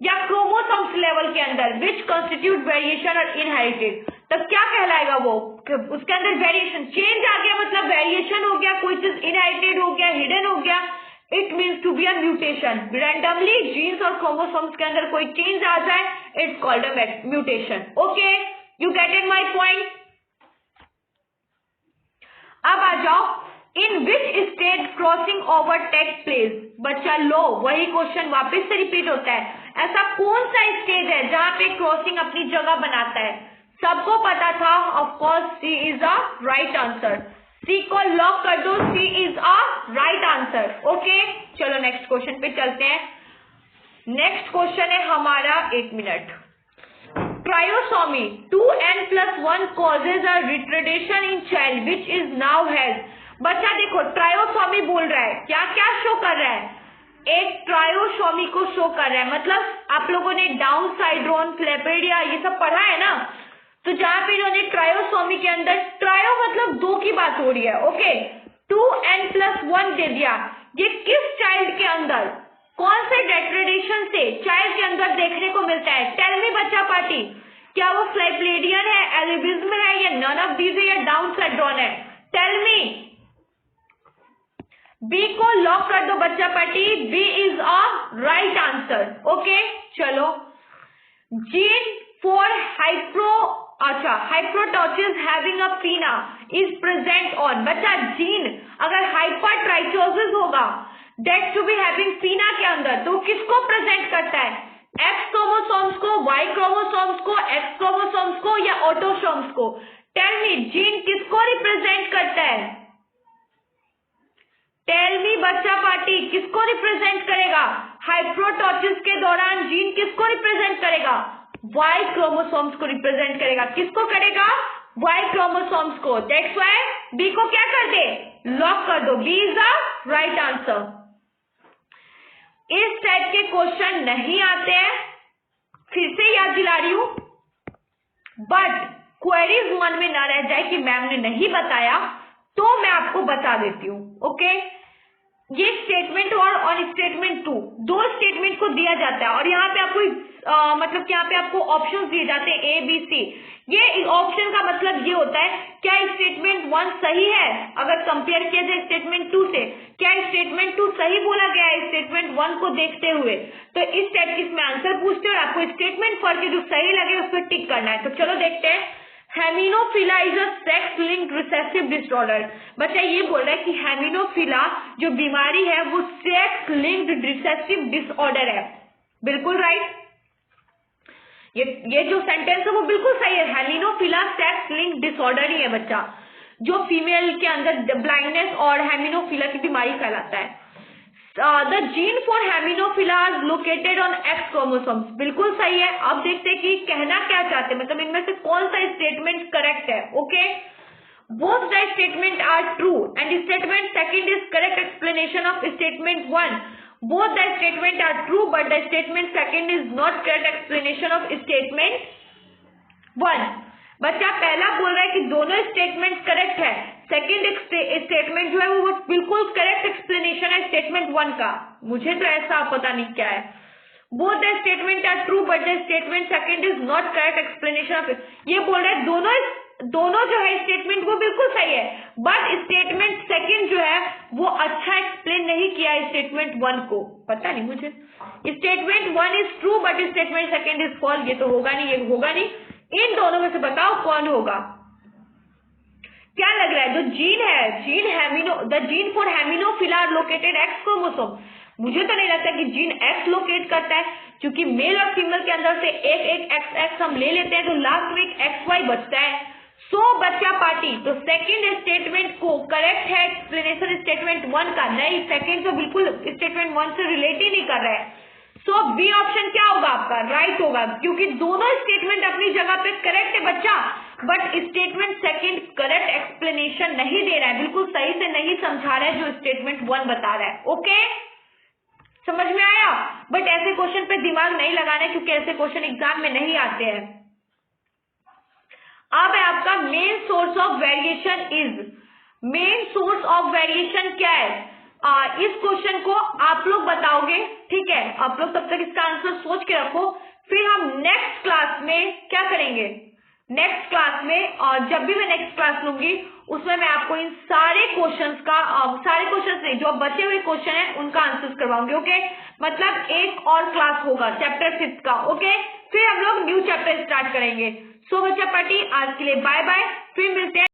या क्रोमोसोम्स लेवल के अंदर विच कंस्टिट्यूट वेरिएशन और इनहेरिटेड, तब क्या कहलाएगा वो, उसके अंदर वेरिएशन, चेंज आ गया मतलब वेरिएशन हो गया, कोई चीज इनहेरिटेड हो गया, हिडन हो गया, it means to be a mutation. Randomly genes और क्रोमोसोम्स के अंदर कोई चेंज आ जाए, it's called a mutation. Okay, you get it my point. अब आ जाओ, in which state crossing over takes place. बच्चा लो, वही क्वेश्चन वापस से रिपीट होता है, ऐसा कौन सा स्टेज है जहां पे क्रॉसिंग अपनी जगह बनाता है। सबको पता था, of course C is a right answer. C को लॉक कर दो, C is a right answer. Okay, चलो नेक्स्ट क्वेश्चन पे चलते हैं। नेक्स्ट क्वेश्चन है हमारा, 1 minute. Trisomy 2n+1 causes a retardation in child which is now has। बच्चा देखो ट्रायोसोमी बोल रहा है, क्या क्या शो कर रहा है, एक ट्रायोसोमी को शो कर रहा है, मतलब आप लोगों ने डाउन साइड्रोन, क्लेपेडिया ये सब पढ़ा है ना, तो जहां पे इन्होंने ट्रायोसोमी के अंदर ट्रायो मतलब दो की बात हो रही है, ओके, 2n+1 दे दिया। ये किस चाइल्ड के अंदर, कौन से डेट्रेडेशन से चाइल्ड के अंदर देखने को मिलता है? टेल मी बच्चा पार्टी, क्या वो स्लाइप्लेडियन है, एलिबिज्म है, या नन ऑफ दीज है, या डाउन सिंड्रोम है? Tell me. बी को लॉक कर दो बच्चा party, B is a right answer. Okay चलो, gene for hypertrichosis having a pinna is present on, बच्चा जीन अगर हाइपरट्राइचोसिस होगा that to be having pinna के अंदर, तो किसको प्रेजेंट करता है? एक्स क्रोमोसोम्स को, वाई क्रोमोसोम्स को, एक्स क्रोमोसोम्स को, या ऑटोसोम्स को? टेल मी, जीन किसको रिप्रेजेंट करता है? टेल मी बच्चा पार्टी, किसको रिप्रेजेंट करेगा? हाइप्रोटोसिस के दौरान जीन किसको रिप्रेजेंट करेगा? वाई क्रोमोसोम्स को रिप्रेजेंट करेगा। किसको करेगा? वाई क्रोमोसोम्स को। दैट्स व्हाई बी को क्या कर दे? लॉक कर दो, B is the right answer. इस टाइप के क्वेश्चन नहीं आते हैं, फिर से याद दिला रही हूं, बट क्वेरीज मन में ना रह जाए कि मैम ने नहीं बताया, तो मैं आपको बता देती हूं। ओके, ये स्टेटमेंट और स्टेटमेंट 2 दो स्टेटमेंट को दिया जाता है, और यहाँ पे आपको मतलब यहाँ पे आपको ऑप्शंस दिए जाते हैं ए बी सी। ये ऑप्शन का मतलब ये होता है, क्या स्टेटमेंट 1 सही है अगर कंपेयर किया जाए स्टेटमेंट 2 से, क्या स्टेटमेंट 2 सही बोला गया है स्टेटमेंट 1 को देखते हुए? तो इस टाइप की इसमें आंसर पूछते हैं और आपको स्टेटमेंट फर्क जो सही लगे उस पर टिक करना है। तो चलो देखते हैं। Haemophilia is a sex linked recessive disorder. बच्चा ये बोल रहा है कि हेमिनोफिला जो बीमारी है वो सेक्स लिंक्ड रिसेसिव डिसऑर्डर है। बिल्कुल राइट, ये जो सेंटेंस है वो बिल्कुल सही है। हेमिनोफिला सेक्स लिंक्ड डिसऑर्डर ही है बच्चा, जो फीमेल के अंदर ब्लाइंडनेस और हेमिनोफिला की बीमारी फैलाता है। The gene for haemophilia is located on X chromosomes, बिल्कुल सही है। अब देखते हैं कि कहना क्या चाहते हैं, मतलब इनमें से कौन सा स्टेटमेंट करेक्ट है। Okay, both the statement are true and statement second is correct explanation of statement 1। Both the statement are true but the statement second is not correct explanation of statement 1। बच्चा पहला बोल रहा है कि दोनों स्टेटमेंट करेक्ट है, सेकंड स्टेटमेंट जो है वो बिल्कुल करेक्ट एक्सप्लेनेशन है स्टेटमेंट 1 का। मुझे तो ऐसा पता नहीं क्या है। Both the statement are true but the statement second is not correct explanation of, ये बोल रहा है दोनों जो है स्टेटमेंट वो बिल्कुल सही है, बट स्टेटमेंट सेकंड जो है वो अच्छा एक्सप्लेन नहीं किया है स्टेटमेंट 1 को। पता नहीं मुझे, statement 1 is true but statement second is false, ये तो होगा नहीं, ये होगा नहीं। इन दोनों में से बताओ कौन होगा? क्या लग रहा है? जो जीन है, the gene for haemophilia located X chromosome, मुझे तो नहीं लगता कि जीन एक्स लोकेट करता है, क्योंकि मेल और फीमेल के अंदर से एक एक्स हम ले लेते हैं तो लास्ट में एक एक्स वाई बचता है। सो बच्चा पार्टी, तो सेकंड स्टेटमेंट को करेक्ट है एक्सप्लेनेशन स्टेटमेंट 1 का, नहीं सेकंड तो बिल्कुल स्टेटमेंट 1 से रिलेट ही नहीं कर रहा है। सो बी ऑप्शन क्या होगा आपका? राइट होगा, क्योंकि दोनों स्टेटमेंट अपनी जगह पे करेक्ट है बच्चा, but statement second correct explanation नहीं दे रहा है, बिल्कुल सही से नहीं समझा रहा है जो स्टेटमेंट 1 बता रहा है। ओके, समझ में आया? बट ऐसे क्वेश्चन पे दिमाग नहीं लगाना है, क्योंकि ऐसे क्वेश्चन एग्जाम में नहीं आते हैं। अब है आपका main source of variation is, main source of variation क्या है? इस क्वेश्चन को आप लोग बताओगे, ठीक है? आप लोग तब तक इसका आंसर सोच के रखो, फिर हम नेक्स्ट क्लास में क्या करेंगे? नेक्स्ट क्लास में, और जब भी मैं नेक्स्ट क्लास लूंगी उसमें मैं आपको इन सारे क्वेश्चंस का, सारे क्वेश्चंस नहीं, जो बचे हुए क्वेश्चन है उनका आंसर करवाऊंगी। ओके, मतलब एक और क्लास होगा चैप्टर 5 का। ओके, फिर हम लोग न्यू चैप्टर स्टार्ट करेंगे। सो बच्चा पार्टी, आज के लिए बाय बाय, फिर मिलते हैं।